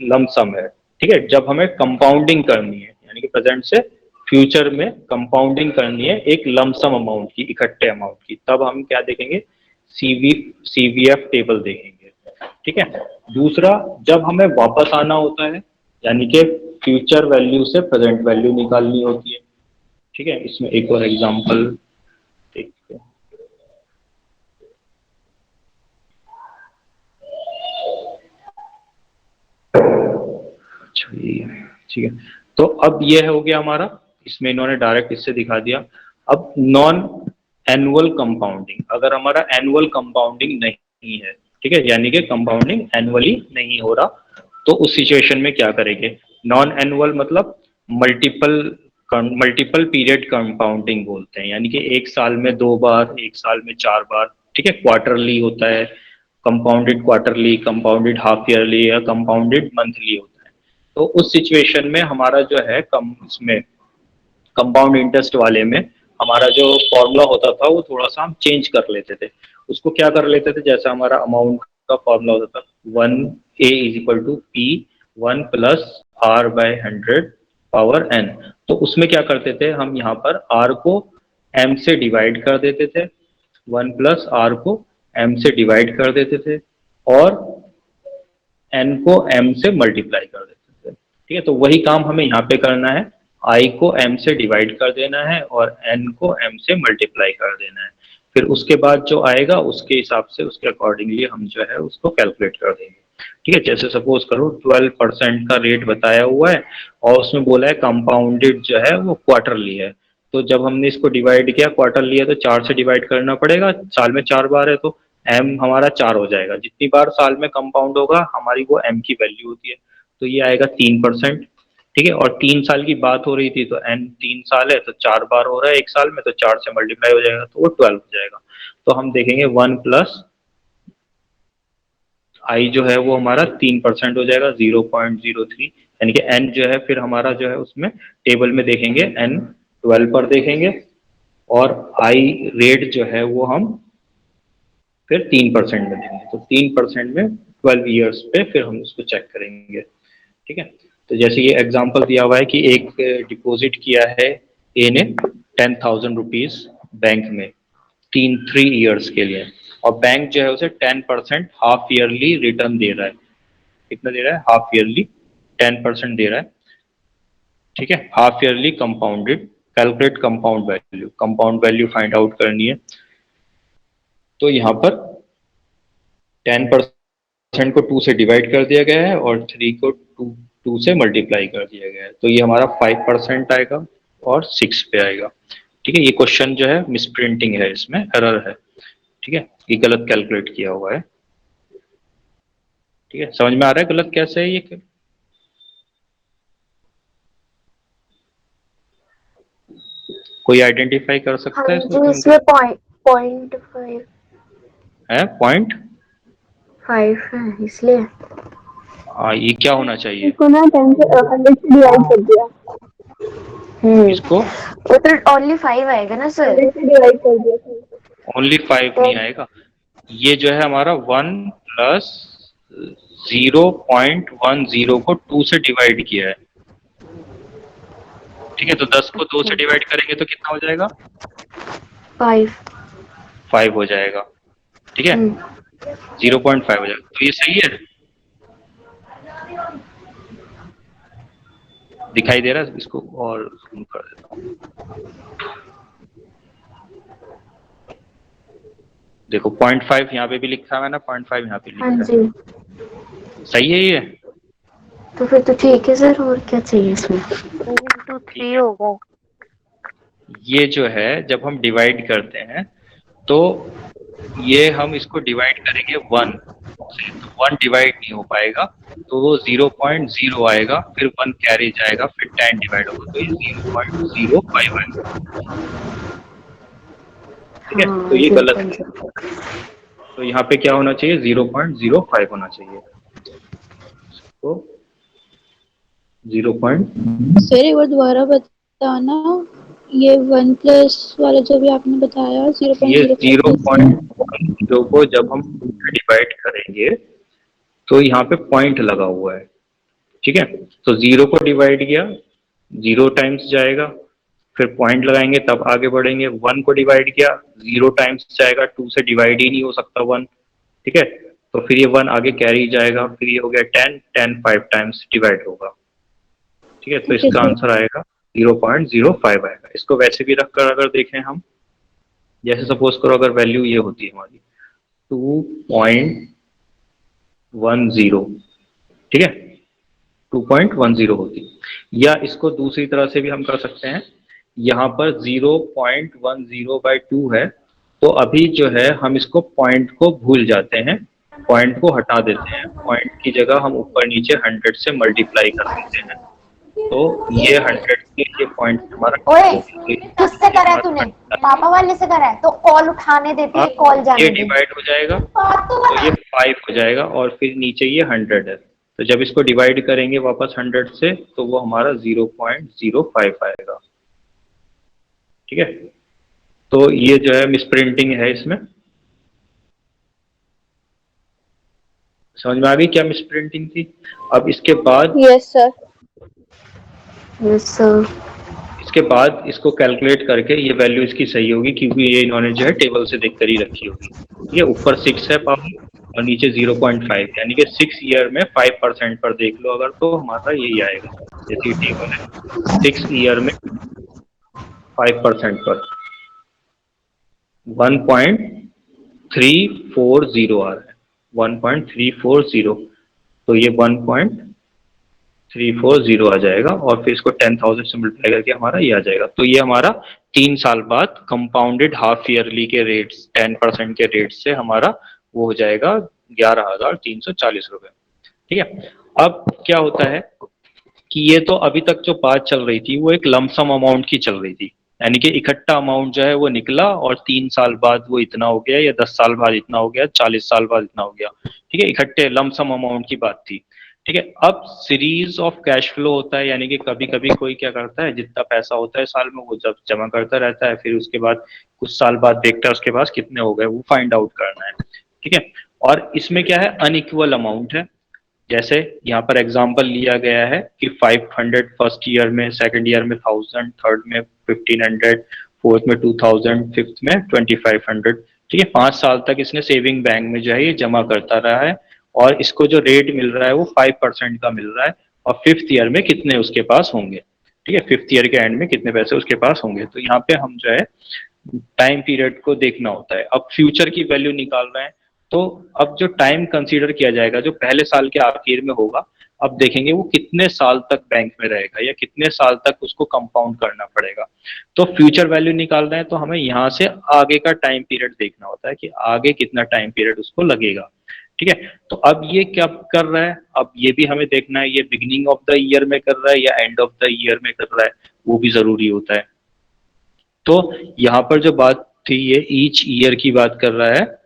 लमसम है। ठीक है, जब हमें कंपाउंडिंग करनी है, यानी कि प्रेजेंट से फ्यूचर में कंपाउंडिंग करनी है एक लमसम अमाउंट की, इकट्ठे अमाउंट की, तब हम क्या देखेंगे, सीवी सीवीएफ टेबल देखेंगे। ठीक है, दूसरा, जब हमें वापस आना होता है, यानी कि फ्यूचर वैल्यू से प्रेजेंट वैल्यू निकालनी होती है। ठीक है, इसमें एक और एग्जांपल देखते हैं। अच्छा ये है, ठीक है, तो अब ये हो गया हमारा, इसमें इन्होंने डायरेक्ट इससे दिखा दिया। अब नॉन एनुअल कंपाउंडिंग, अगर हमारा एनुअल कंपाउंडिंग नहीं है, ठीक है, यानी कि कंपाउंडिंग एनुअली नहीं हो रहा, तो उस सिचुएशन में क्या करेंगे? नॉन एनुअल मतलब मल्टीपल मल्टीपल पीरियड कंपाउंडिंग बोलते हैं, यानी कि एक साल में 2 बार, एक साल में 4 बार, ठीक है, क्वार्टरली होता है, compounded quarterly, compounded half yearly या कंपाउंडेड मंथली होता है। तो उस सिचुएशन में हमारा जो है कम इसमें कंपाउंड इंटरेस्ट वाले में हमारा जो फॉर्मूला होता था वो थोड़ा सा हम चेंज कर लेते थे। उसको क्या कर लेते थे, जैसा हमारा अमाउंट का फॉर्मूला होता था 1 A = P1+R/100 तो उसमें क्या करते थे हम, यहाँ पर R को M से डिवाइड कर देते थे, 1+R को M से डिवाइड कर देते थे, और N को M से मल्टीप्लाई कर देते थे। ठीक है, तो वही काम हमें यहाँ पे करना है, I को M से डिवाइड कर देना है और N को M से मल्टीप्लाई कर देना है। फिर उसके बाद जो आएगा उसके हिसाब से, उसके अकॉर्डिंगली हम जो है उसको कैलकुलेट कर देंगे। ठीक है, जैसे सपोज करो 12% का रेट बताया हुआ है और उसमें बोला है कंपाउंडेड जो है वो क्वार्टरली है, तो जब हमने इसको डिवाइड किया क्वार्टरली है तो 4 से डिवाइड करना पड़ेगा, साल में 4 बार है तो एम हमारा 4 हो जाएगा, जितनी बार साल में कंपाउंड होगा हमारी वो एम की वैल्यू होती है, तो ये आएगा 3%। ठीक है, और 3 साल की बात हो रही थी तो एन 3 साल है तो 4 बार हो रहा है एक साल में, तो 4 से मल्टीप्लाई हो जाएगा तो वो 12 हो जाएगा। तो हम देखेंगे 1+I जो है वो हमारा 3% हो जाएगा, 0.03, यानी कि एन जो है फिर हमारा जो है उसमें टेबल में देखेंगे एन 12 पर देखेंगे, और आई रेट जो है वो हम फिर 3% में देंगे, तो 3% में 12 ईयर्स पे फिर हम उसको चेक करेंगे। ठीक है, तो जैसे ये एग्जांपल दिया हुआ है कि एक डिपॉजिट किया है ए ने 10,000 रुपीज बैंक में 3 ईयर्स के लिए, और बैंक जो है उसे 10% हाफ ईयरली रिटर्न दे रहा है। कितना दे रहा है? हाफ ईयरली 10% दे रहा है। ठीक है, half yearly compounded, calculate compound value find out करनी है। तो यहाँ पर 10% को 2 से डिवाइड कर दिया गया है और 3 को 2 से मल्टीप्लाई कर दिया गया है, तो ये हमारा 5% आएगा और 6 पे आएगा। ठीक है, ये क्वेश्चन जो है मिसप्रिंटिंग है, इसमें एरर है। ठीक है, ये गलत कैलकुलेट किया हुआ है। ठीक है, समझ में आ रहा है गलत कैसे है ये? कोई आइडेंटिफाई कर हाँ सकता है इसको जी, कि इसमें मतलब पॉइंट फाइव है पॉइंट? फाइव है इसलिए। हाँ, ये क्या होना चाहिए इसको ना 10 से 100 से डिवाइड कर दिया। इसको? वो तो ओनली 5 आएगा ना सर? 100 से डिवाइड कर दिया था। ओनली 5 तो नहीं आएगा, ये जो है हमारा 1+0.10 को 2 से डिवाइड किया है। ठीक है, तो 10 को 2 से अच्छा, डिवाइड करेंगे तो कितना हो जाएगा? 5। 5 हो जाएगा। ठीक है, 0.5 हो जाएगा, तो ये सही है। दिखाई दे रहा है? इसको और जूम कर देता हूँ। देखो 0.5 यहाँ पे भी लिखा हुआ है ना, 0.5 यहाँ पे हाँ लिखा जी, है, सही है ये? तो फिर तो ठीक है सर, और क्या चाहिए इसमें? 3 होगा। ये जो है जब हम डिवाइड करते हैं तो ये हम इसको डिवाइड करेंगे 1 से, तो 1 डिवाइड नहीं हो पाएगा, तो वो 0.0 आएगा, फिर 1 कैरी जाएगा, फिर 10 डिवाइड होगा, तो ये 0.05 आएगा। ठीक है, तो हाँ, ये गलत है। 0.0। तो यहाँ पे क्या होना चाहिए? 0.05 होना चाहिए, तो 0. सर एक बार दोबारा बताना, ये 1+ वाला जो भी आपने बताया ये 0.05 कैसे है? 0.0 को जब हम 2 से डिवाइड करेंगे तो यहाँ पे पॉइंट लगा हुआ है। ठीक है, तो 0 को डिवाइड किया, 0 टाइम्स जाएगा, फिर पॉइंट लगाएंगे तब आगे बढ़ेंगे। 1 को डिवाइड किया, 0 टाइम्स जाएगा, 2 से डिवाइड ही नहीं हो सकता 1। ठीक है, तो फिर ये 1 आगे कैरी जाएगा, फिर ये हो गया 10, 10 5 टाइम्स डिवाइड होगा। ठीक है, तो ठीक है इसका सर। आंसर आएगा 0.05 आएगा। इसको वैसे भी रखकर अगर देखें हम, जैसे सपोज करो अगर वैल्यू ये होती है हमारी 2.10, ठीक है, 2.10 होती। या इसको दूसरी तरह से भी हम कर सकते हैं, यहाँ पर 0.10/2 है, तो अभी जो है हम इसको पॉइंट को भूल जाते हैं, पॉइंट को हटा देते हैं, पॉइंट की जगह हम ऊपर नीचे 100 से मल्टीप्लाई कर देते हैं, तो ये 100 के ये पॉइंट हमारा ओए, हो गया, तो किससे ये करा है तूने? हमारा, पापा वाले से करा है तो कॉल उठाने देती है, अब कॉल ये जाने दे। डिवाइड हो जाएगा बात तो तो बता। ये 5 हो जाएगा और फिर नीचे ये 100 है, तो जब इसको डिवाइड करेंगे वापस 100 से तो वो हमारा 0.05 आएगा। ठीक है, तो ये जो है मिसप्रिंटिंग है इसमें। समझ में आ गई क्या मिसप्रिंटिंग थी? अब इसके बाद यस सर। Yes sir. इसके बाद इसको कैलकुलेट करके ये वैल्यू इसकी सही होगी, क्योंकि ये इन्होंने जो है टेबल से देखकर ही रखी होगी। ठीक है, ऊपर 6 है पावर और नीचे 0.5, यानी कि 6 ईयर में 5% पर देख लो अगर, तो हमारा यही आएगा। जैसे टेबल है 6 ईयर में 5% पर 1.340 आ रहा है, 1.340, तो ये 1.340 आ जाएगा और फिर इसको 10,000 से मल्टीप्लाई करके हमारा ये आ जाएगा। तो ये हमारा 3 साल बाद कंपाउंडेड हाफ ईयरली के रेट्स 10% के रेट से हमारा वो हो जाएगा 11,340 रुपए। ठीक है, अब क्या होता है कि ये तो अभी तक जो बात चल रही थी वो एक लमसम अमाउंट की चल रही थी, यानी कि इकट्ठा अमाउंट जो है वो निकला और 3 साल बाद वो इतना हो गया, या 10 साल बाद इतना हो गया, 40 साल बाद इतना हो गया। ठीक है, इकट्ठे लमसम अमाउंट की बात थी। ठीक है, अब सीरीज ऑफ कैश फ्लो होता है, यानी कि कभी कभी कोई क्या करता है, जितना पैसा होता है साल में वो जब जमा करता रहता है, फिर उसके बाद कुछ साल बाद देखता है उसके पास कितने हो गए, वो फाइंड आउट करना है। ठीक है, और इसमें क्या है, अनइक्वल अमाउंट है। जैसे यहाँ पर एग्जांपल लिया गया है कि 500 फर्स्ट ईयर में, सेकंड ईयर में 1000, थर्ड में 1500, फोर्थ में 2000, फिफ्थ में 2500। ठीक है, 5 साल तक इसने सेविंग बैंक में जो है ये जमा करता रहा है और इसको जो रेट मिल रहा है वो 5% का मिल रहा है, और फिफ्थ ईयर में कितने उसके पास होंगे। ठीक है, फिफ्थ ईयर के एंड में कितने पैसे उसके पास होंगे, तो यहाँ पे हम जो है टाइम पीरियड को देखना होता है। अब फ्यूचर की वैल्यू निकाल रहे हैं, तो अब जो टाइम कंसीडर किया जाएगा जो पहले साल के आखिर में होगा, अब देखेंगे वो कितने साल तक बैंक में रहेगा या कितने साल तक उसको कंपाउंड करना पड़ेगा। तो फ्यूचर वैल्यू निकाल रहे हैं तो हमें यहाँ से आगे का टाइम पीरियड देखना होता है कि आगे कितना टाइम पीरियड उसको लगेगा। ठीक है, तो अब ये क्या कर रहा है, अब ये भी हमें देखना है, ये बिगिनिंग ऑफ द ईयर में कर रहा है या एंड ऑफ द ईयर में कर रहा है, वो भी जरूरी होता है। तो यहाँ पर जो बात थी ये ईच ईयर की बात कर रहा है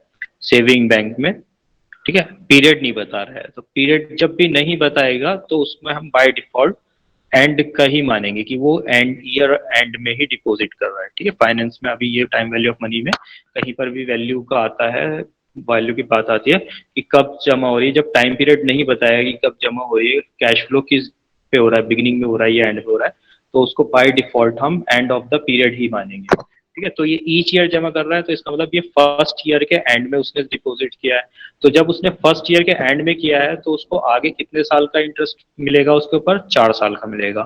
सेविंग बैंक में। ठीक है, पीरियड नहीं बता रहा है, तो पीरियड जब भी नहीं बताएगा तो उसमें हम बाय डिफॉल्ट एंड का ही मानेंगे कि वो एंड ईयर एंड में ही डिपॉजिट कर रहा है। ठीक है, फाइनेंस में अभी ये टाइम वैल्यू ऑफ मनी में कहीं पर भी वैल्यू का आता है, वैल्यू की बात आती है कि कब जमा हो रही है, जब टाइम पीरियड नहीं बताया कि कब जमा हो रही है, कैश फ्लो किस पे हो रहा है, बिगिनिंग में हो रहा है या एंड पे हो रहा है, तो उसको बाय डिफॉल्ट हम एंड ऑफ द पीरियड ही मानेंगे। ठीक है, तो ये ईच ईयर जमा कर रहा है तो इसका मतलब ये फर्स्ट ईयर के एंड में उसने डिपॉजिट किया है, तो जब उसने फर्स्ट ईयर के एंड में किया है तो उसको आगे कितने साल का इंटरेस्ट मिलेगा उसके ऊपर, 4 साल का मिलेगा।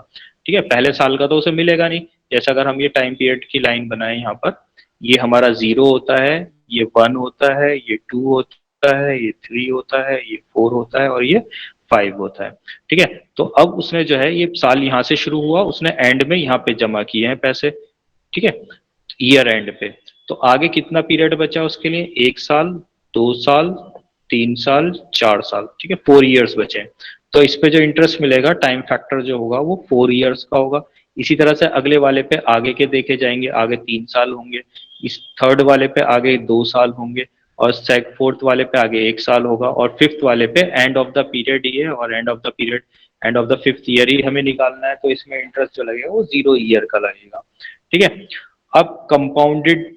ठीक है, पहले साल का तो उसे मिलेगा नहीं। जैसे अगर हम ये टाइम पीरियड की लाइन बनाए यहाँ पर, ये हमारा 0 होता है, ये 1 होता है, ये 2 होता है, ये 3 होता है, ये 4 होता है और ये 5 होता है। ठीक है, तो अब उसने जो है ये साल यहाँ से शुरू हुआ, उसने एंड में यहाँ पे जमा किए हैं पैसे। ठीक है, ईयर एंड पे, तो आगे कितना पीरियड बचा उसके लिए, 1 साल, 2 साल, 3 साल, 4 साल। ठीक है, 4 ईयर्स बचे हैं, तो इस पे जो इंटरेस्ट मिलेगा टाइम फैक्टर जो होगा वो 4 ईयर्स का होगा। इसी तरह से अगले वाले पे आगे के देखे जाएंगे, आगे 3 साल होंगे, इस थर्ड वाले पे आगे 2 साल होंगे, और फोर्थ वाले पे आगे 1 साल होगा, और फिफ्थ वाले पे एंड ऑफ द पीरियड ही है, और end of the period end of the fifth year ही हमें निकालना है, तो इसमें इंटरेस्ट जो लगेगा वो 0 ईयर का लगेगा। ठीक है, अब कंपाउंडेड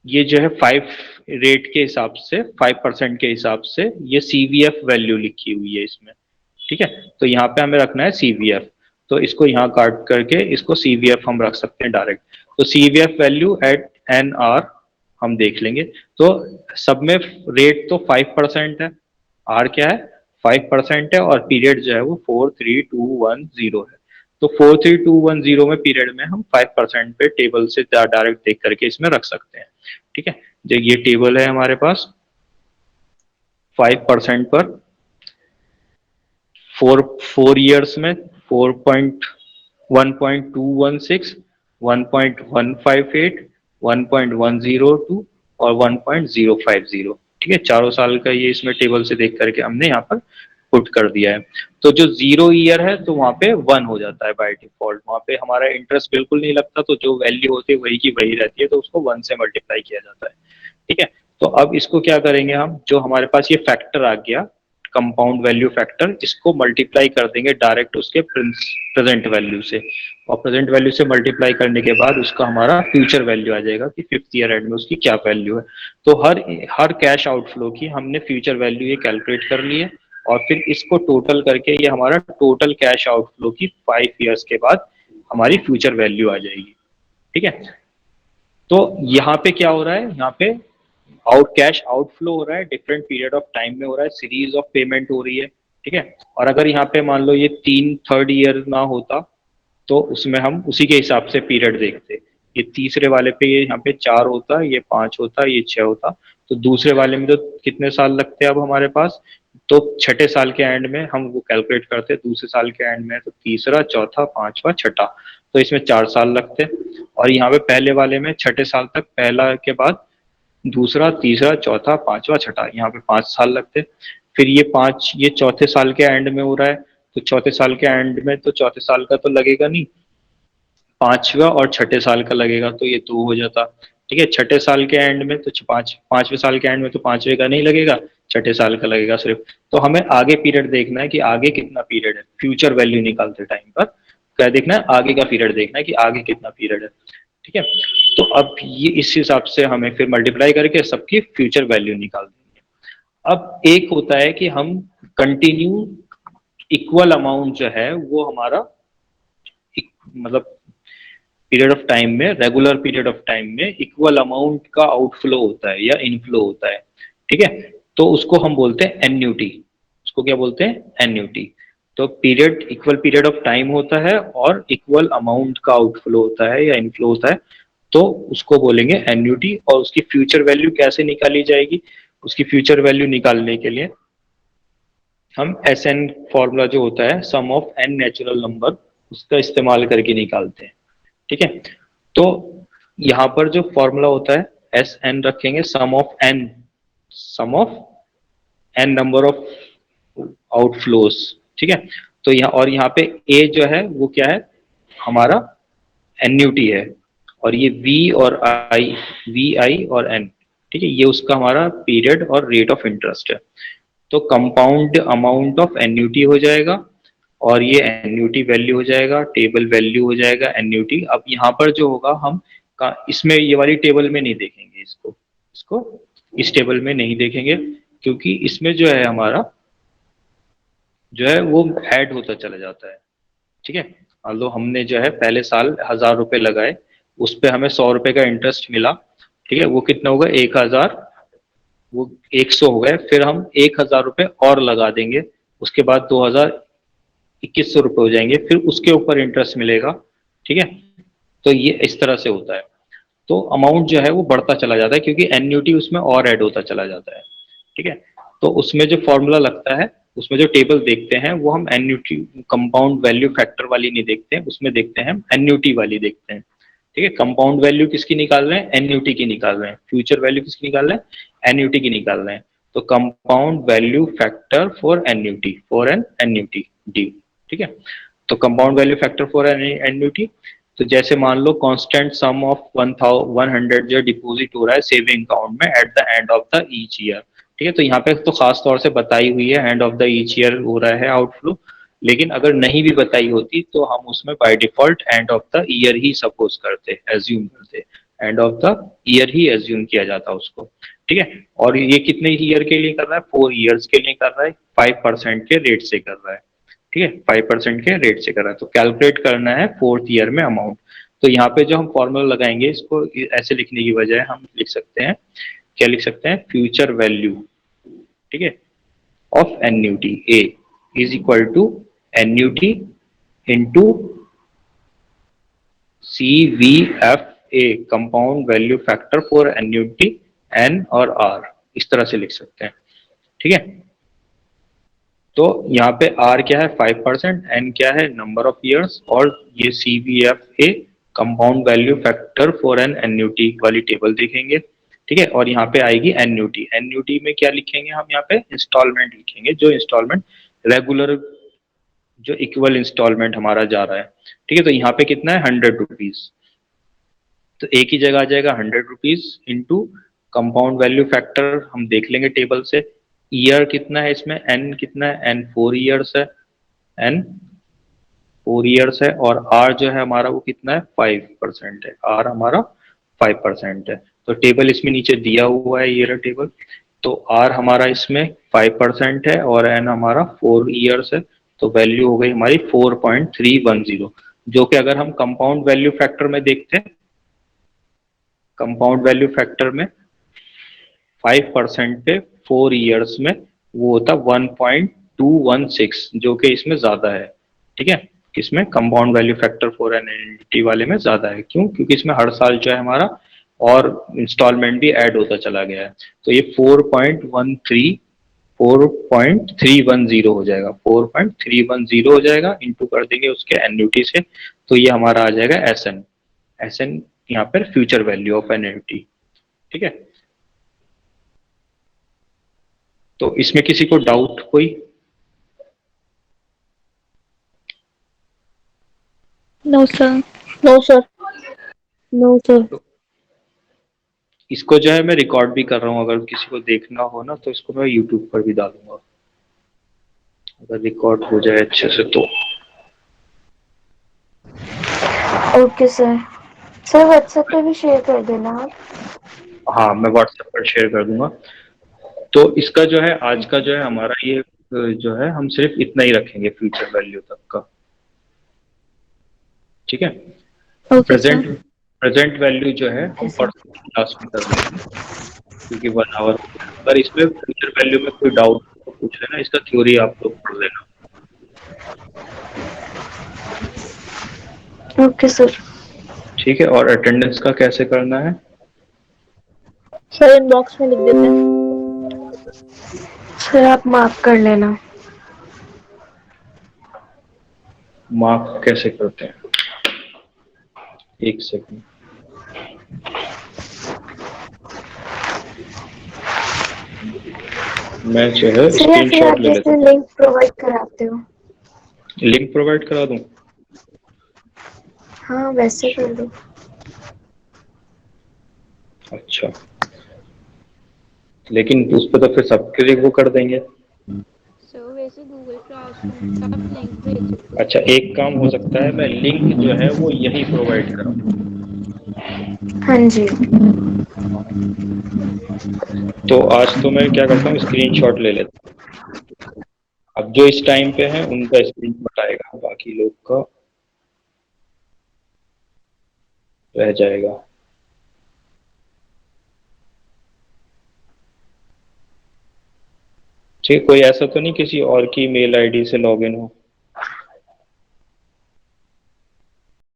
ये जो है 5 रेट के हिसाब से, 5% के हिसाब से ये सीवीएफ वैल्यू लिखी हुई है इसमें। ठीक है, तो यहाँ पे हमें रखना है सीवीएफ, तो इसको यहाँ काट करके इसको सीवीएफ हम रख सकते हैं डायरेक्ट। तो CVF value at n r हम देख लेंगे, तो सब में रेट तो 5% है, आर क्या है 5% है, और पीरियड जो है वो 43210 है। तो 43210 में पीरियड में हम 5% पे टेबल से डायरेक्ट देख करके इसमें रख सकते हैं। ठीक है, जो ये टेबल है हमारे पास 5% पर फोर ईयर्स में 1.216, 1.158, 1.102 और 1.050। ठीक है, चारों साल का ये इसमें टेबल से देख करके हमने यहाँ पर पुट कर दिया है। तो जो 0 ईयर है तो वहाँ पे 1 हो जाता है बाय डिफॉल्ट, वहाँ पे हमारा इंटरेस्ट बिल्कुल नहीं लगता, तो जो वैल्यू होती है वही की वही रहती है, तो उसको 1 से मल्टीप्लाई किया जाता है। ठीक है, तो अब इसको क्या करेंगे हम, जो हमारे पास ये फैक्टर आ गया कंपाउंड वैल्यू फैक्टर, इसको मल्टीप्लाई कर देंगे डायरेक्ट उसके प्रेजेंट वैल्यू से, और प्रेजेंट वैल्यू से मल्टीप्लाई करने के बाद उसका हमारा फ्यूचर वैल्यू आ जाएगा कि 5th ईयर एंड में उसकी क्या वैल्यू है। तो हर कैश आउटफ्लो की हमने फ्यूचर वैल्यू ये कैलकुलेट कर ली है, और फिर इसको टोटल करके ये हमारा टोटल कैश आउटफ्लो की 5 ईयर्स के बाद हमारी फ्यूचर वैल्यू आ जाएगी। ठीक है, तो यहाँ पे क्या हो रहा है, यहाँ पे कैश आउटफ्लो हो रहा है, डिफरेंट पीरियड ऑफ टाइम में हो रहा है, सीरीज ऑफ पेमेंट हो रही है। ठीक है, और अगर यहाँ पे मान लो ये 3rd ईयर ना होता तो उसमें हम उसी के हिसाब से पीरियड देखते, ये तीसरे वाले पे ये यहाँ पे 4 होता, ये 5 होता, ये 6 होता, तो दूसरे वाले में तो कितने साल लगते हैं अब हमारे पास, तो छठे साल के एंड में हम वो कैलकुलेट करते, दूसरे साल के एंड में तो तीसरा, चौथा, पांचवा, छठा, तो इसमें 4 साल लगते। और यहाँ पे पहले वाले में छठे साल तक, पहला के बाद दूसरा, तीसरा, चौथा, पांचवा, छठा, यहाँ पे 5 साल लगते। फिर ये चौथे साल के एंड में हो रहा है, तो चौथे साल के एंड में तो चौथे साल का तो लगेगा नहीं, पांचवा और छठे साल का लगेगा, तो ये 2 हो जाता। ठीक है, छठे साल के एंड में तो पांचवें साल के एंड में तो पांचवे का नहीं लगेगा, छठे साल का लगेगा सिर्फ। तो हमें आगे पीरियड देखना है कि आगे कितना पीरियड है, फ्यूचर वैल्यू निकालते टाइम पर क्या देखना है, आगे का पीरियड देखना है कि आगे कितना पीरियड है। ठीक है, तो अब ये इस हिसाब से हमें फिर मल्टीप्लाई करके सबकी फ्यूचर वैल्यू निकाल देंगे। अब एक होता है कि हम कंटिन्यू इक्वल अमाउंट जो है वो हमारा मतलब पीरियड ऑफ टाइम में, रेगुलर पीरियड ऑफ टाइम में इक्वल अमाउंट का आउटफ्लो होता है या इनफ्लो होता है। ठीक है, तो उसको हम बोलते हैं एन्युटी, उसको क्या बोलते हैं, एन्युटी। तो period equal period of time होता है और इक्वल अमाउंट का आउटफ्लो होता है या इनफ्लो होता है, तो उसको बोलेंगे एन्युटी। और उसकी फ्यूचर वैल्यू कैसे निकाली जाएगी, उसकी फ्यूचर वैल्यू निकालने के लिए हम एस एन फॉर्मूला जो होता है, सम ऑफ एन नेचुरल नंबर, उसका इस्तेमाल करके निकालते हैं। ठीक है, तो यहाँ पर जो फॉर्मूला होता है एस एन रखेंगे, sum of n number of outflows. ठीक है, तो यहाँ और यहाँ पे ए जो है वो क्या है, हमारा एन्युटी है, और ये वी आई और एन, ठीक है, ये उसका हमारा पीरियड और रेट ऑफ इंटरेस्ट है। तो कंपाउंड अमाउंट ऑफ एन्युटी हो जाएगा, और ये एन्युटी वैल्यू हो जाएगा, टेबल वैल्यू हो जाएगा एन्युटी। अब यहाँ पर जो होगा हम इसमें ये वाली टेबल में नहीं देखेंगे, इसको इसको इस टेबल में नहीं देखेंगे, क्योंकि इसमें जो है हमारा जो है वो ऐड होता चला जाता है। ठीक है, मान लो हमने जो है पहले साल 1000 रुपए लगाए, उस पर हमें 100 रुपए का इंटरेस्ट मिला। ठीक है, वो कितना होगा, 1000, वो 100 हो गए, फिर हम 1000 रुपए और लगा देंगे, उसके बाद 2100 रुपए हो जाएंगे, फिर उसके ऊपर इंटरेस्ट मिलेगा। ठीक है, तो ये इस तरह से होता है। तो अमाउंट जो है वो बढ़ता चला जाता है, क्योंकि एन्युटी उसमें और ऐड होता चला जाता है। ठीक है, तो उसमें जो फॉर्मूला लगता है, उसमें जो टेबल देखते हैं वो हम एन्युटी कंपाउंड वैल्यू फैक्टर वाली नहीं देखते हैं, उसमें देखते हैं हम एन्युटी वाली देखते हैं। ठीक है, कंपाउंड वैल्यू किसकी निकाल रहे हैं, एन्युटी की निकाल रहे हैं, फ्यूचर वैल्यू किसकी निकाल रहे हैं, एन्युटी की निकाल रहे हैं। तो compound value factor for annuity, for an annuity d. ठीक है, तो compound value factor for an annuity, तो जैसे मान लो कांस्टेंट सम ऑफ 100 जो डिपॉजिट हो रहा है सेविंग अकाउंट में at the end of the each year. ठीक है, तो यहाँ पे तो खास तौर से बताई हुई है and of the each year हो रहा है आउटफ्लो, लेकिन अगर नहीं भी बताई होती तो हम उसमें by default and of the year he suppose करते, एज्यूम करते, and of the year he assume किया जाता उसको। ठीक है, और ये कितने ईयर के लिए कर रहा है, 4 ईयर्स के लिए कर रहा है, 5% के रेट से कर रहा है। ठीक है, 5% के रेट से कर रहा है, तो कैलकुलेट करना है 4th ईयर में अमाउंट। तो यहाँ पे जो हम फॉर्मूला लगाएंगे, इसको ऐसे लिखने की बजाय हम लिख सकते हैं, क्या लिख सकते हैं, फ्यूचर वैल्यू, ठीक है, of annuity a is equal to annuity into CVFA, compound value factor for annuity n और आर, इस तरह से लिख सकते हैं। ठीक है, तो यहाँ पे R क्या है 5%, N क्या है नंबर ऑफ ईयर्स, और ये CVFA compound value factor for an annuity वाली टेबल देखेंगे। ठीक है, और यहाँ पे आएगी एन्युटी। एन्युटी में क्या लिखेंगे हम, यहाँ पे इंस्टॉलमेंट लिखेंगे, जो इंस्टॉलमेंट रेगुलर, जो इक्वल इंस्टॉलमेंट हमारा जा रहा है। ठीक है, तो यहाँ पे कितना है 100 रुपीज, तो एक ही जगह आ जाएगा 100 rupees into compound value factor, हम देख लेंगे टेबल से। ईयर कितना है इसमें, एन कितना है, एन 4 ईयर्स है, एन 4 ईयर्स है, और आर जो है हमारा वो कितना है 5% है, आर हमारा 5% है। तो टेबल इसमें नीचे दिया हुआ है, ये रहा टेबल। तो आर हमारा इसमें 5% है और एन हमारा 4 ईयर्स है, तो वैल्यू हो गई हमारी 4.310, जो कि अगर हम कंपाउंड वैल्यू फैक्टर में देखते हैं, कंपाउंड वैल्यू फैक्टर में 5% पे 4 ईयर्स में वो होता 1.216, जो कि इसमें ज्यादा है। ठीक है, इसमें compound value factor for NLT वाले में ज्यादा है। क्यों? क्योंकि इसमें हर साल जो है हमारा और इंस्टॉलमेंट भी ऐड होता चला गया है। तो ये 4.310 हो जाएगा, 4.310 हो जाएगा, इंटू कर देंगे उसके एन्युटी से, तो ये हमारा आ जाएगा SN। SN यहाँ पर फ्यूचर वैल्यू ऑफ एन्युटी। ठीक है, तो इसमें किसी को डाउट कोई? No sir. No sir. No sir. इसको जो है मैं रिकॉर्ड भी कर रहा हूँ, अगर किसी को देखना हो ना तो इसको मैं यूट्यूब पर भी डालूंगा, अगर रिकॉर्ड हो जाए अच्छे से तो। Okay sir. सर व्हाट्सएप पे भी शेयर कर देना आप। हाँ, मैं व्हाट्सएप पर शेयर कर दूंगा। तो इसका जो है आज का जो है हमारा ये जो है हम सिर्फ इतना ही रखेंगे फ्यूचर वैल्यू तक का। ठीक है, okay present sir. Present value जो है ओके हम सर। परसों क्लास में कर लेंगे, क्योंकि 1 आवर हो गया। अगर इसमें फ्यूचर वैल्यू में कोई डाउट तो पूछ लेना, इसका थ्योरी आप लोग पढ़ लेना। Okay sir. ठीक है, और अटेंडेंस का कैसे करना है? सर इनबॉक्स में लिख देते हैं। सर आप मार्क कर लेना। मार्क कैसे करते हैं, एक सेकंड। मैं जो है सर या फिर स्क्रीनशॉट आप ले लेता जैसे हूँ। लिंक प्रोवाइड कराते हो। लिंक प्रोवाइड करा दूं? हाँ वैसे कर दो। अच्छा, लेकिन उस पर तो फिर सबके लिए वो कर देंगे। सर वैसे गूगल क्लासरूम का आप लिंक भेज सकते हो। अच्छा, एक काम हो सकता है, मैं लिंक जो है वो यही प्रोवाइड कराऊं। हाँ जी। तो आज तो मैं क्या करता हूँ, स्क्रीनशॉट ले लेता हूँ। अब जो इस टाइम पे है उनका स्क्रीनशॉट आएगा, बाकी लोग का रह जाएगा। ठीक, कोई ऐसा तो नहीं किसी और की मेल आईडी से लॉगिन हो?